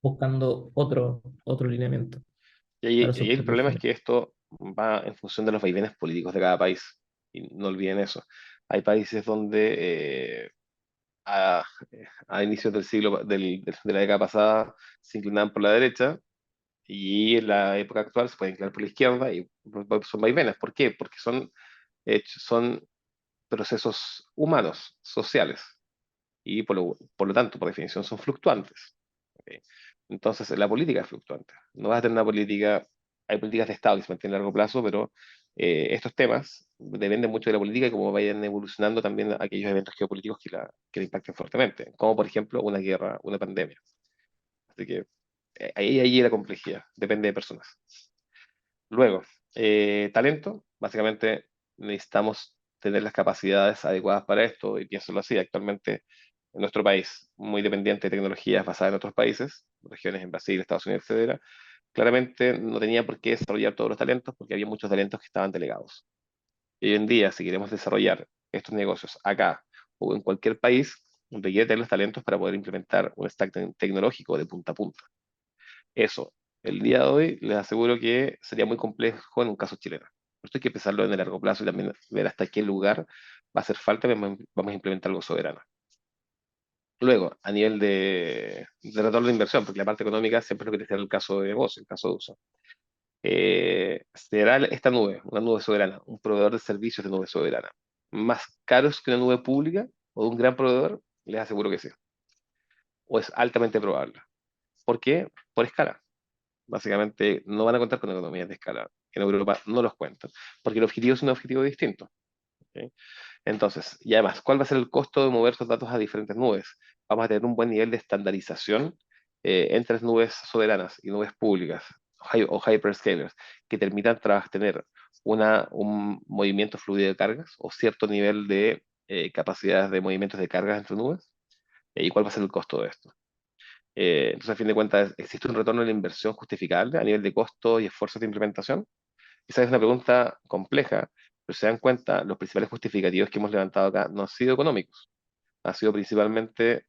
buscando otro lineamiento para Y sus ahí el propios problema es fines. que esto va en función de los vaivenes políticos de cada país. Y no olviden eso. Hay países donde a, a inicios del de la década pasada se inclinaban por la derecha y en la época actual se pueden inclinar por la izquierda y son vaivenes. ¿Por qué? Porque son procesos humanos, sociales y por lo tanto, por definición, son fluctuantes. ¿Ok? Entonces, la política es fluctuante. No vas a tener una política, hay políticas de Estado que se mantienen a largo plazo, pero estos temas dependen mucho de la política y cómo vayan evolucionando también aquellos eventos geopolíticos que la impacten fuertemente, como por ejemplo una guerra, una pandemia. Así que ahí la complejidad, depende de personas. Luego, talento, básicamente necesitamos tener las capacidades adecuadas para esto, y piénsalo así, actualmente en nuestro país, muy dependiente de tecnologías basadas en otros países, regiones en Brasil, Estados Unidos, etcétera, claramente no tenía por qué desarrollar todos los talentos porque había muchos talentos que estaban delegados. Y hoy en día, si queremos desarrollar estos negocios acá o en cualquier país, requiere tener los talentos para poder implementar un stack tecnológico de punta a punta. Eso, el día de hoy les aseguro que sería muy complejo en un caso chileno. Esto hay que pensarlo en el largo plazo y también ver hasta qué lugar va a hacer falta, vamos a implementar algo soberano. Luego, a nivel de retorno de inversión, porque la parte económica siempre es lo que te da el caso de negocio, el caso de uso. ¿Será esta nube, una nube soberana, un proveedor de servicios de nube soberana, más caros que una nube pública o de un gran proveedor? Les aseguro que sí. O es altamente probable. ¿Por qué? Por escala. Básicamente no van a contar con economías de escala. En Europa no los cuentan, porque el objetivo es un objetivo distinto. ¿Ok? Entonces, y además, ¿cuál va a ser el costo de mover esos datos a diferentes nubes? Vamos a tener un buen nivel de estandarización entre las nubes soberanas y nubes públicas o hyperscalers que permitan tener un movimiento fluido de cargas o cierto nivel de capacidades de movimientos de cargas entre nubes. ¿Y cuál va a ser el costo de esto? Entonces, a fin de cuentas, ¿existe un retorno de la inversión justificable a nivel de costo y esfuerzos de implementación? Esa es una pregunta compleja, pero se dan cuenta, los principales justificativos que hemos levantado acá no han sido económicos, han sido principalmente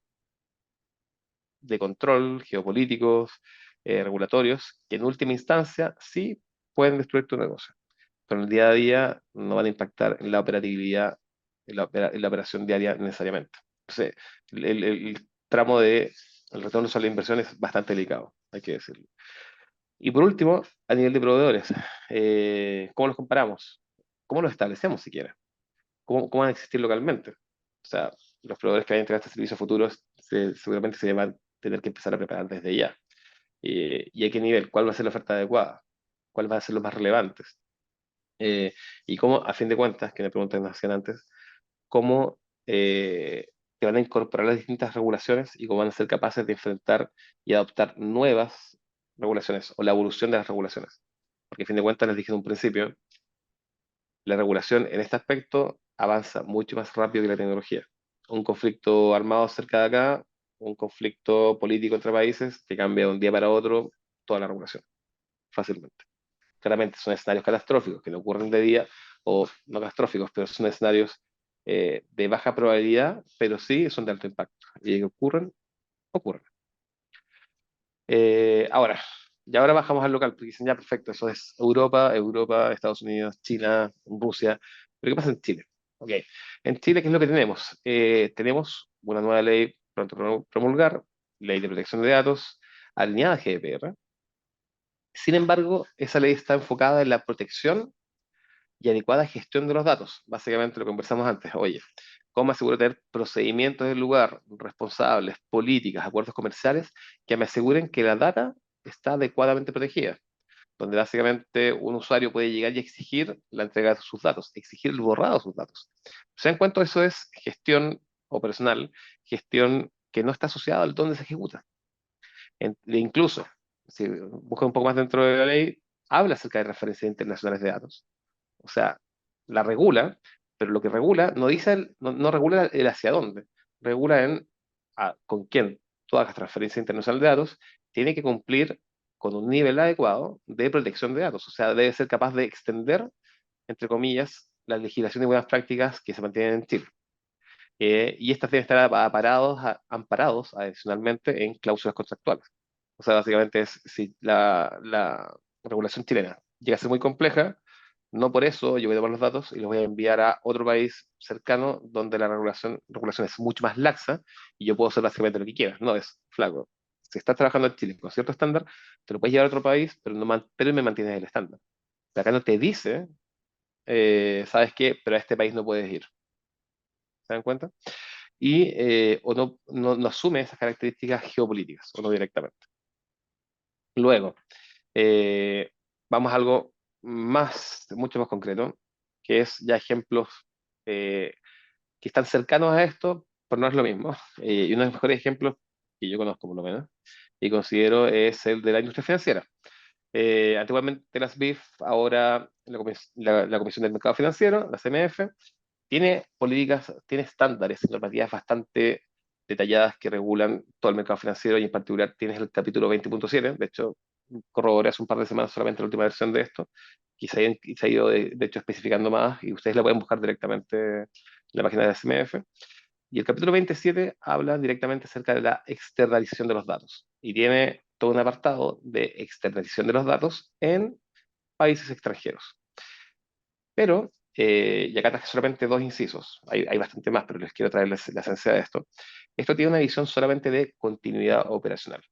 de control, geopolíticos, regulatorios, que en última instancia sí pueden destruir tu negocio, pero en el día a día no van a impactar en la operatividad, en la operación diaria necesariamente. Entonces, el tramo de el retorno sobre la inversión es bastante delicado, hay que decirlo. Y por último, a nivel de proveedores, ¿cómo los comparamos? ¿Cómo los establecemos siquiera? ¿Cómo van a existir localmente? O sea, los proveedores que vayan a entregar estos servicios futuros seguramente se van a tener que empezar a preparar desde ya. ¿Y a qué nivel? ¿Cuál va a ser la oferta adecuada? ¿Cuál va a ser los más relevantes? Y cómo, a fin de cuentas, que me preguntan hacían antes, cómo te van a incorporar las distintas regulaciones y cómo van a ser capaces de enfrentar y adoptar nuevas regulaciones o la evolución de las regulaciones. Porque a fin de cuentas, les dije en un principio, la regulación en este aspecto avanza mucho más rápido que la tecnología. Un conflicto armado cerca de acá, un conflicto político entre países, que cambia de un día para otro toda la regulación, fácilmente. Claramente son escenarios catastróficos que no ocurren de día, o no catastróficos, pero son escenarios de baja probabilidad, pero sí son de alto impacto. Y que ocurren, ocurren. Ahora, y ahora bajamos al local, porque dicen, ya, perfecto, eso es Europa, Estados Unidos, China, Rusia. Pero ¿qué pasa en Chile? Ok, en Chile, ¿qué es lo que tenemos? Tenemos una nueva ley pronto a promulgar, ley de protección de datos, alineada a GDPR. Sin embargo, esa ley está enfocada en la protección y adecuada gestión de los datos. Básicamente lo que conversamos antes. Oye, ¿cómo aseguro tener procedimientos del lugar, responsables, políticas, acuerdos comerciales que me aseguren que la data está adecuadamente protegida? Donde básicamente un usuario puede llegar y exigir la entrega de sus datos, exigir el borrado de sus datos. ¿Se dan cuenta? Eso es gestión operacional, gestión que no está asociada al dónde se ejecuta. Incluso, si busca un poco más dentro de la ley, habla acerca de referencias internacionales de datos. O sea, la regula, pero lo que regula no dice no regula el hacia dónde, regula en con quién todas las transferencias internacionales de datos tiene que cumplir con un nivel adecuado de protección de datos. O sea, debe ser capaz de extender, entre comillas, las legislaciones y buenas prácticas que se mantienen en Chile. Y estas deben estar amparados adicionalmente en cláusulas contractuales. O sea, básicamente es si la regulación chilena llega a ser muy compleja, no por eso yo voy a tomar los datos y los voy a enviar a otro país cercano donde la regulación es mucho más laxa y yo puedo hacer básicamente lo que quiera. No es flaco. Si estás trabajando en Chile con cierto estándar, te lo puedes llevar a otro país, pero, pero me mantienes el estándar. Pero acá no te dice, ¿sabes qué? Pero a este país no puedes ir. ¿Se dan cuenta? Y o no asume esas características geopolíticas, o no directamente. Luego, eh, vamos a algo mucho más concreto, que es ya ejemplos eh, que están cercanos a esto, pero no es lo mismo. Y uno de los mejores ejemplos que yo conozco, por lo menos, y considero es el de la industria financiera. Antiguamente las BIF, ahora la Comisión del Mercado Financiero, la CMF, tiene políticas, tiene estándares y normativas bastante detalladas que regulan todo el mercado financiero y en particular tienes el capítulo 20.7. De hecho, corroboré hace un par de semanas solamente la última versión de esto, y se ha ido de hecho especificando más y ustedes la pueden buscar directamente en la página de la SMF. Y el capítulo 27 habla directamente acerca de la externalización de los datos y tiene todo un apartado de externalización de los datos en países extranjeros. Pero, y acá traje solamente dos incisos, hay bastante más, pero les quiero traer la esencia de esto. Esto tiene una visión solamente de continuidad operacional.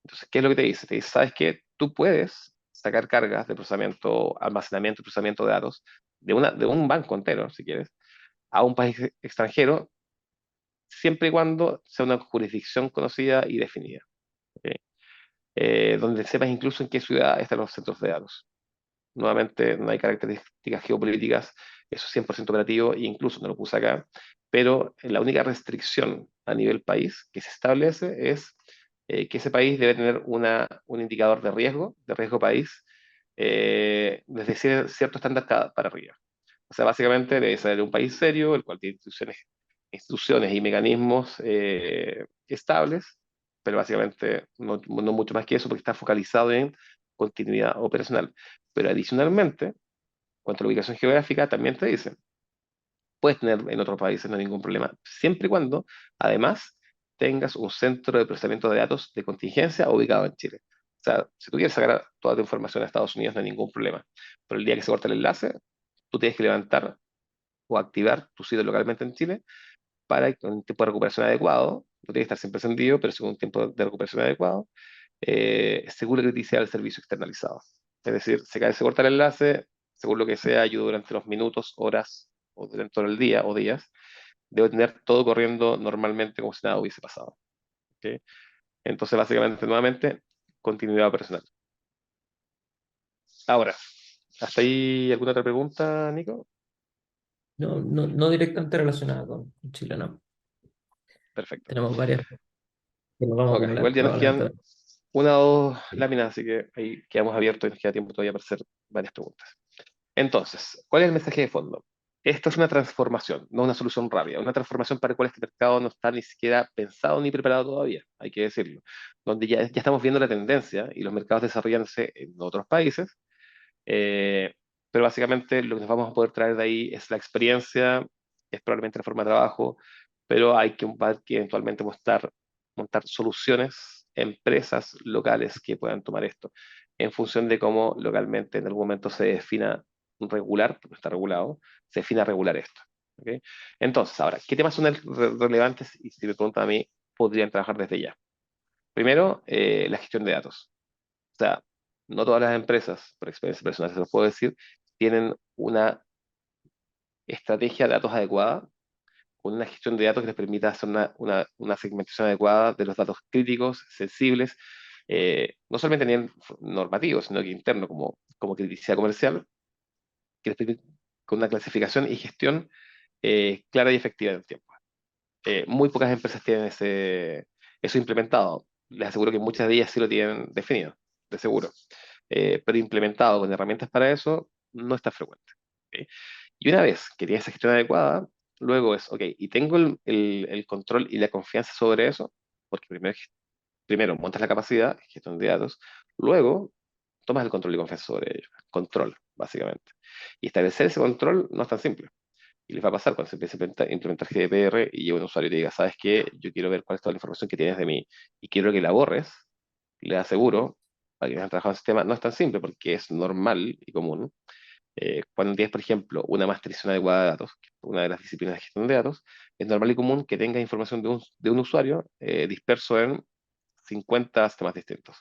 Entonces, ¿qué es lo que te dice? Te dice, ¿sabes qué? Tú puedes sacar cargas de procesamiento, almacenamiento y procesamiento de datos de un banco entero, si quieres, a un país extranjero, siempre y cuando sea una jurisdicción conocida y definida. ¿Ok? Donde sepas incluso en qué ciudad están los centros de datos. Nuevamente, no hay características geopolíticas, eso es 100% operativo, e incluso no lo puse acá, pero la única restricción a nivel país que se establece es que ese país debe tener un indicador de riesgo país, desde cierto estándar para arriba. O sea, básicamente debe ser un país serio, el cual tiene instituciones y mecanismos estables, pero básicamente no mucho más que eso porque está focalizado en continuidad operacional. Pero adicionalmente, en cuanto a la ubicación geográfica, también te dicen, puedes tener en otros países, no hay ningún problema, siempre y cuando, además, tengas un centro de procesamiento de datos de contingencia ubicado en Chile. O sea, si tú quieres sacar toda tu información a Estados Unidos, no hay ningún problema. Pero el día que se corta el enlace, tú tienes que levantar o activar tu sitio localmente en Chile para un tiempo de recuperación adecuado. No tiene que estar siempre encendido, pero según un tiempo de recuperación adecuado, según la criticidad del servicio externalizado. Es decir, se corta el enlace, según lo que sea, yo durante los minutos, horas, o dentro del día o días, debo tener todo corriendo normalmente como si nada hubiese pasado. ¿Ok? Entonces, básicamente, nuevamente, continuidad operacional. Ahora, ¿Hasta ahí alguna otra pregunta, Nico? No directamente relacionada con Chile, no. Perfecto. Tenemos varias que nos vamos a Ok, igual acumular ya nos probablemente. quedan una o dos Sí. láminas, así que ahí quedamos abiertos y nos queda tiempo todavía para hacer varias preguntas. Entonces, ¿cuál es el mensaje de fondo? Esto es una transformación, no una solución rápida, una transformación para la cual este mercado no está ni siquiera pensado ni preparado todavía, hay que decirlo, donde ya estamos viendo la tendencia y los mercados desarrollándose en otros países, eh, pero básicamente lo que nos vamos a poder traer de ahí es la experiencia, es probablemente la forma de trabajo, pero hay que eventualmente montar soluciones, empresas locales que puedan tomar esto, en función de cómo localmente en algún momento se defina regular, porque no está regulado, se defina regular esto. ¿Ok? Entonces, ahora, ¿qué temas son relevantes? Y si me preguntan a mí, podrían trabajar desde ya. Primero, la gestión de datos. O sea, no todas las empresas, por experiencia personal se los puedo decir, tienen una estrategia de datos adecuada, con una gestión de datos que les permita hacer una segmentación adecuada de los datos críticos, sensibles, no solamente a nivel normativo, sino que interno, como criticidad comercial, que les permite con una clasificación y gestión clara y efectiva en el tiempo. Muy pocas empresas tienen eso implementado. Les aseguro que muchas de ellas sí lo tienen definido, de seguro. Pero implementado con herramientas para eso, no está frecuente. ¿Ok? Y una vez que tienes esa gestión adecuada, luego es, ok, y tengo el control y la confianza sobre eso, porque primero montas la capacidad, gestión de datos, luego tomas el control y confianza sobre ello. Control, básicamente. Y establecer ese control no es tan simple. Y les va a pasar cuando se empiece a implementar GDPR y llega un usuario y te diga, ¿sabes qué? Yo quiero ver cuál es toda la información que tienes de mí y quiero que la borres, le aseguro, para quienes han trabajado en el sistema, no es tan simple porque es normal y común. Cuando tienes, por ejemplo, una masterización adecuada de datos, que es una de las disciplinas de gestión de datos, es normal y común que tenga información de un usuario disperso en 50 sistemas distintos.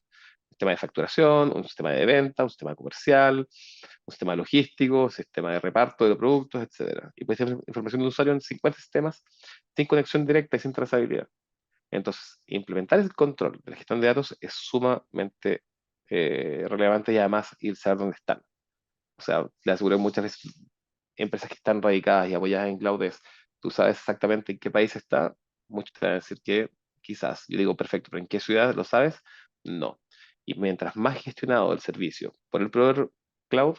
Un sistema de facturación, un sistema de venta, un sistema comercial, un sistema logístico, un sistema de reparto de productos, etcétera. Y puede tener información de un usuario en 50 sistemas sin conexión directa y sin trazabilidad. Entonces, implementar el control de la gestión de datos es sumamente relevante y además ir a saber dónde están. O sea, le aseguro que muchas veces empresas que están radicadas y apoyadas en cloud es, tú sabes exactamente en qué país está, muchos te van a decir que quizás, yo digo perfecto, pero ¿en qué ciudad lo sabes? No. Y mientras más gestionado el servicio por el proveedor cloud,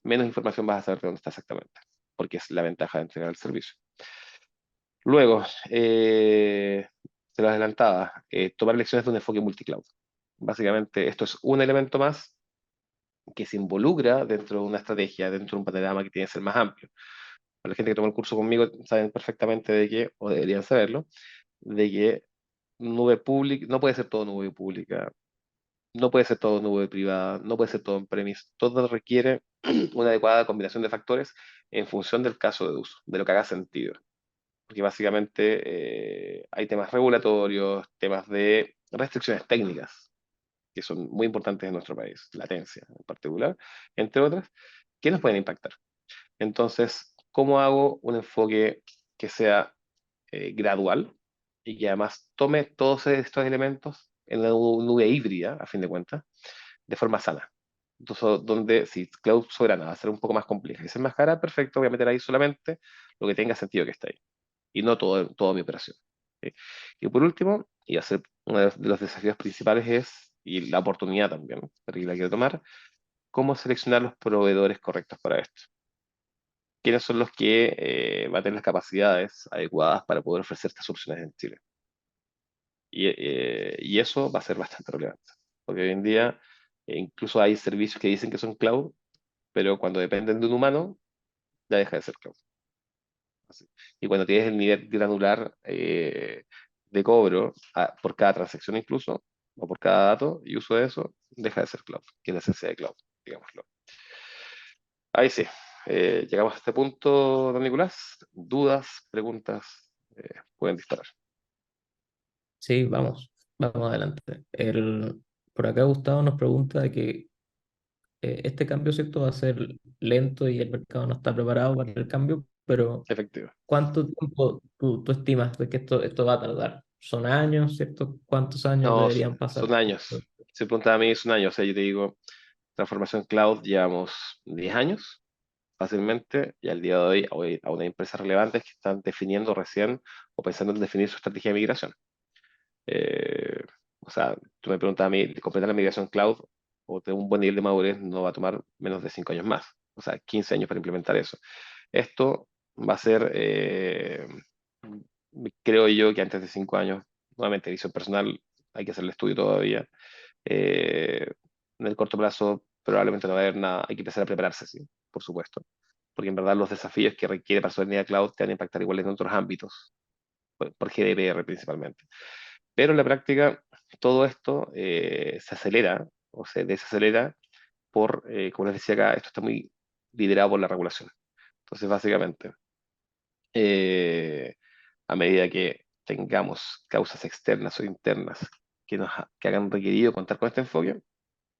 menos información vas a saber de dónde está exactamente, porque es la ventaja de entregar el servicio. Luego, se lo adelantaba, tomar lecciones de un enfoque multicloud. Básicamente, esto es un elemento más que se involucra dentro de una estrategia, dentro de un panorama que tiene que ser más amplio. Para la gente que toma el curso conmigo saben perfectamente de que, o deberían saberlo, de que nube pública, no puede ser todo nube pública, no puede ser todo nube privada, no puede ser todo on-premise, todo requiere una adecuada combinación de factores en función del caso de uso, de lo que haga sentido. Porque básicamente hay temas regulatorios, temas de restricciones técnicas, que son muy importantes en nuestro país, latencia en particular, entre otras, que nos pueden impactar. Entonces, ¿cómo hago un enfoque que sea gradual y que además tome todos estos elementos en la nube híbrida, a fin de cuentas, de forma sana? Entonces, donde si cloud soberana va a ser un poco más compleja y ser más cara, perfecto, voy a meter ahí solamente lo que tenga sentido que esté ahí y no toda mi operación. ¿Ok? Y por último, y hacer uno de los desafíos principales es, y la oportunidad también, pero que la quiero tomar, cómo seleccionar los proveedores correctos para esto. ¿Quiénes son los que van a tener las capacidades adecuadas para poder ofrecer estas soluciones en Chile? Y eso va a ser bastante relevante, porque hoy en día incluso hay servicios que dicen que son cloud, pero cuando dependen de un humano, ya deja de ser cloud. Así. Y cuando tienes el nivel granular de cobro por cada transacción incluso, o por cada dato y uso de eso, deja de ser cloud, que es la esencia de cloud, digámoslo. Ahí sí, llegamos a este punto, don Nicolás. Dudas, preguntas, pueden disparar. Sí, vamos adelante. Por acá Gustavo nos pregunta de que este cambio, ¿cierto? Va a ser lento y el mercado no está preparado para el cambio, pero Efectivo. ¿cuánto tiempo tú estimas de que esto va a tardar? ¿Son años, cierto? ¿Cuántos años No, deberían pasar? son años. Se pregunta a mí, son años. O sea, yo te digo, transformación cloud llevamos 10 años fácilmente, y al día de hoy aún hay empresas relevantes que están definiendo recién o pensando en definir su estrategia de migración. Eh, o sea, tú me preguntas a mí, completar la migración cloud o tener un buen nivel de madurez no va a tomar menos de 5 años más, o sea, 15 años para implementar eso. Esto va a ser, creo yo que antes de 5 años, nuevamente, visión personal, hay que hacer el estudio todavía. Eh, en el corto plazo probablemente no va a haber nada, hay que empezar a prepararse, sí, por supuesto, porque en verdad los desafíos que requiere para soberanía cloud te van a impactar igual en otros ámbitos, por GDPR principalmente. Pero en la práctica todo esto se acelera o se desacelera por, como les decía acá, esto está muy liderado por la regulación. Entonces, básicamente, eh, a medida que tengamos causas externas o internas que hagan requerido contar con este enfoque,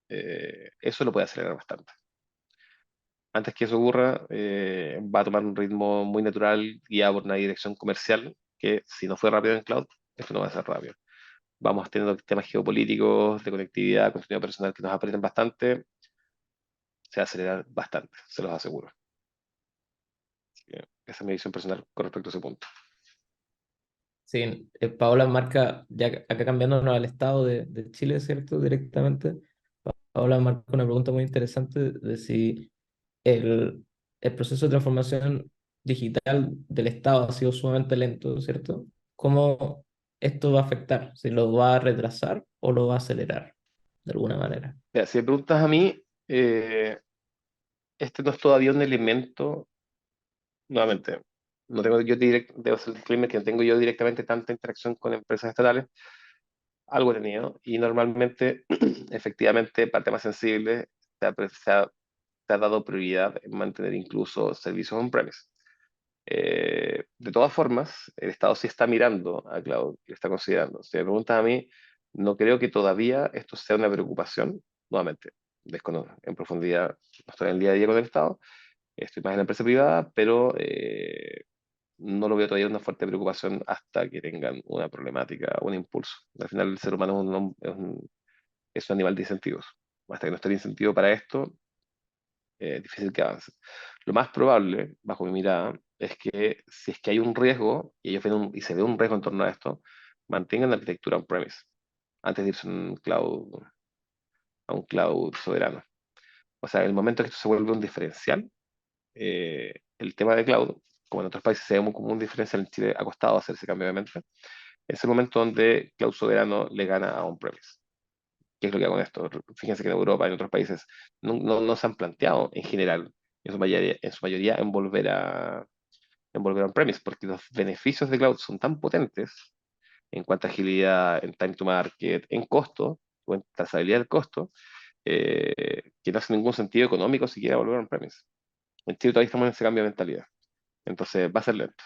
eso lo puede acelerar bastante. Antes que eso ocurra, va a tomar un ritmo muy natural, guiado por una dirección comercial, que si no fue rápido en cloud, esto no va a ser rápido. Vamos teniendo temas geopolíticos, de conectividad, contenido personal que nos aprietan bastante, se va a acelerar bastante, se los aseguro. Así que esa es mi visión personal con respecto a ese punto. Sí, Paola marca, ya acá cambiándonos al estado de Chile, ¿cierto? Directamente, Paola marca una pregunta muy interesante de si el, el proceso de transformación digital del Estado ha sido sumamente lento, ¿cierto? ¿Cómo esto va a afectar? ¿Si lo va a retrasar o lo va a acelerar de alguna manera? Mira, si me preguntas a mí, eh, este no es todavía un elemento, nuevamente, no tengo yo debo hacer el disclaimer que no tengo yo directamente tanta interacción con empresas estatales, algo he tenido, y normalmente, efectivamente, para temas sensibles, se ha dado prioridad en mantener incluso servicios on-premise. De todas formas, el Estado sí está mirando a cloud y lo está considerando. Si me preguntas a mí, no creo que todavía esto sea una preocupación. Nuevamente, desconozco en profundidad, no estoy en el día a día con el Estado, estoy más en la empresa privada, pero no lo veo todavía una fuerte preocupación hasta que tengan una problemática, un impulso. Al final, el ser humano es un animal de incentivos. Hasta que no esté el incentivo para esto, difícil que avance. Lo más probable, bajo mi mirada, es que si es que hay un riesgo y, y se ve un riesgo en torno a esto, mantengan la arquitectura on-premise antes de irse a un cloud soberano. O sea, en el momento que esto se vuelve un diferencial, el tema de cloud, como en otros países se ve como un diferencial, en Chile ha costado hacer ese cambio, obviamente, es el momento donde cloud soberano le gana a on-premise. ¿Qué es lo que hago con esto? Fíjense que en Europa y en otros países no se han planteado en general, en su mayoría en volver on-premise, porque los beneficios de cloud son tan potentes en cuanto a agilidad, en time to market, en costo, o en trazabilidad del costo, que no hace ningún sentido económico siquiera volver on-premise. En Chile todavía estamos en ese cambio de mentalidad. Entonces va a ser lento.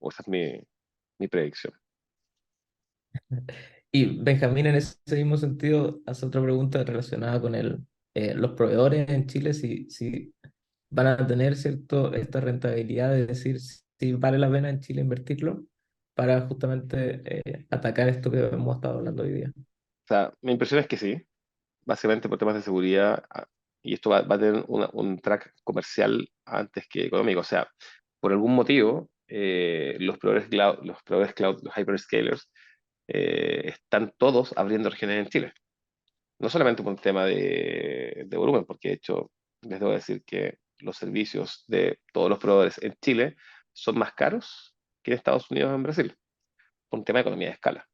O esa es mi predicción. Y Benjamín, en ese mismo sentido, hace otra pregunta relacionada con los proveedores en Chile, si van a tener, ¿cierto?, esta rentabilidad, de decir si vale la pena en Chile invertirlo para justamente atacar esto que hemos estado hablando hoy día. O sea, mi impresión es que sí, básicamente por temas de seguridad, y esto va a tener un track comercial antes que económico. O sea, por algún motivo, los proveedores cloud, los hyperscalers, están todos abriendo regiones en Chile. No solamente por un tema de volumen, porque de hecho les debo decir que los servicios de todos los proveedores en Chile son más caros que en Estados Unidos o en Brasil, por un tema de economía de escala.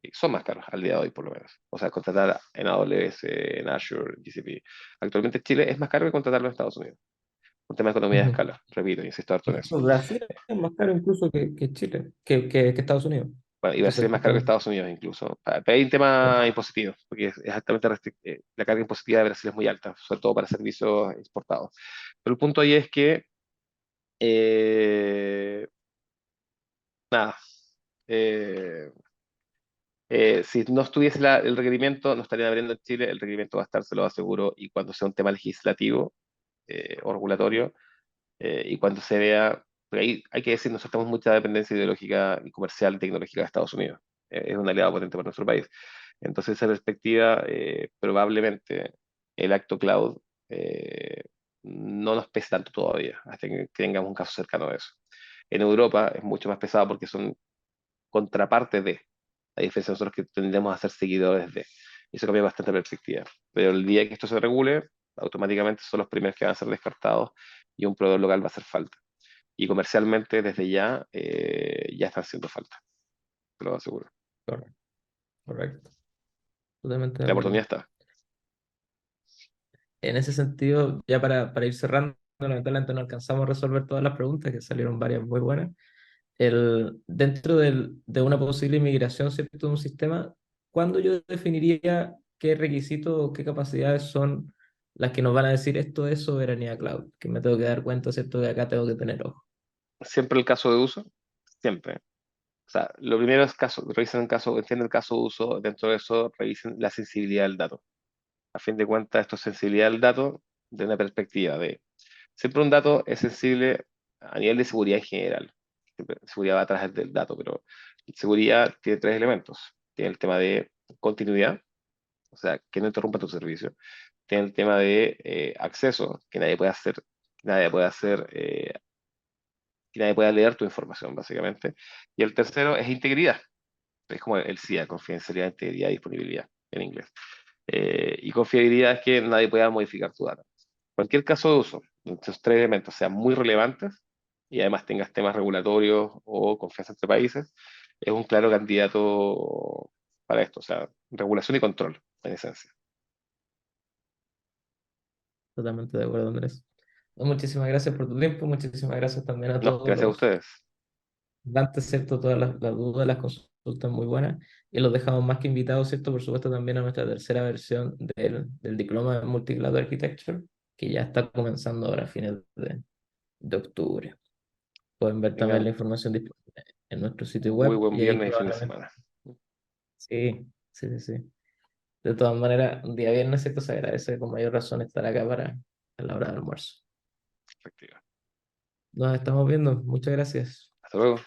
Y son más caros al día de hoy, por lo menos. O sea, contratar en AWS, en Azure, GCP. Actualmente Chile es más caro que contratarlo en Estados Unidos, por un tema de economía de Ujú. escala. Repito, insisto harto en eso. Incluso Brasil es más caro incluso que Chile, que Estados Unidos. Bueno, y Brasil Entonces, es más caro que justamente, Estados Unidos incluso. Pero hay un tema impositivo, porque es altamente la carga impositiva de Brasil es muy alta, sobre todo para servicios exportados. Pero el punto ahí es que, eh, nada, eh, si no estuviese el requerimiento, no estarían abriendo en Chile, el requerimiento va a estar, se lo aseguro, y cuando sea un tema legislativo o regulatorio, y cuando se vea, porque ahí hay que decir, nosotros tenemos mucha dependencia ideológica y comercial y tecnológica de Estados Unidos. Es un aliado potente para nuestro país. Entonces, esa perspectiva, probablemente, el acto cloud no nos pesa tanto todavía, hasta que tengamos un caso cercano a eso. En Europa es mucho más pesado porque son contraparte de, a diferencia de nosotros que tendemos a ser seguidores de. Y eso cambia bastante la perspectiva. Pero el día que esto se regule, automáticamente son los primeros que van a ser descartados y un proveedor local va a hacer falta. Y comercialmente desde ya, ya están haciendo falta, te lo aseguro. Correcto, correcto. Totalmente de La acuerdo. oportunidad está. En ese sentido, ya para ir cerrando, lamentablemente no alcanzamos a resolver todas las preguntas, que salieron varias muy buenas. Dentro de una posible migración, ¿cierto?, de un sistema, ¿cuándo yo definiría qué requisitos o qué capacidades son las que nos van a decir esto es soberanía cloud? Que me tengo que dar cuenta, ¿cierto?, de acá tengo que tener ojo. Siempre el caso de uso, siempre. O sea, lo primero es caso, revisen el caso, entienden el caso de uso, dentro de eso revisen la sensibilidad del dato. A fin de cuentas, esto es sensibilidad del dato de una perspectiva de, siempre un dato es sensible a nivel de seguridad en general. Siempre seguridad va atrás del dato, pero seguridad tiene tres elementos. Tiene el tema de continuidad, o sea, que no interrumpa tu servicio. Tiene el tema de acceso, que nadie puede hacer, que nadie pueda leer tu información, básicamente. Y el tercero es integridad. Es como el CIA, confidencialidad, integridad y disponibilidad en inglés. Y confiabilidad es que nadie pueda modificar tu data. Cualquier caso de uso, estos tres elementos sean muy relevantes y además tengas temas regulatorios o confianza entre países, es un claro candidato para esto, o sea, regulación y control, en esencia. Totalmente de acuerdo, Andrés. Muchísimas gracias por tu tiempo, muchísimas gracias también a No, todos gracias a los ustedes. antes, ¿cierto? Todas las dudas, las consultas muy buenas. Y los dejamos más que invitados, ¿cierto? Por supuesto, también a nuestra tercera versión del diploma de Multicloud Architecture, que ya está comenzando ahora a fines de octubre. Pueden ver también Tengan la información disponible en nuestro sitio muy web buen y ahí viernes y fin de probablemente. semana. Sí, sí, sí, sí. De todas maneras, un día viernes, ¿cierto? Se agradece con mayor razón estar acá para a la hora del almuerzo. Efectiva. Nos estamos viendo. Muchas gracias. Hasta luego.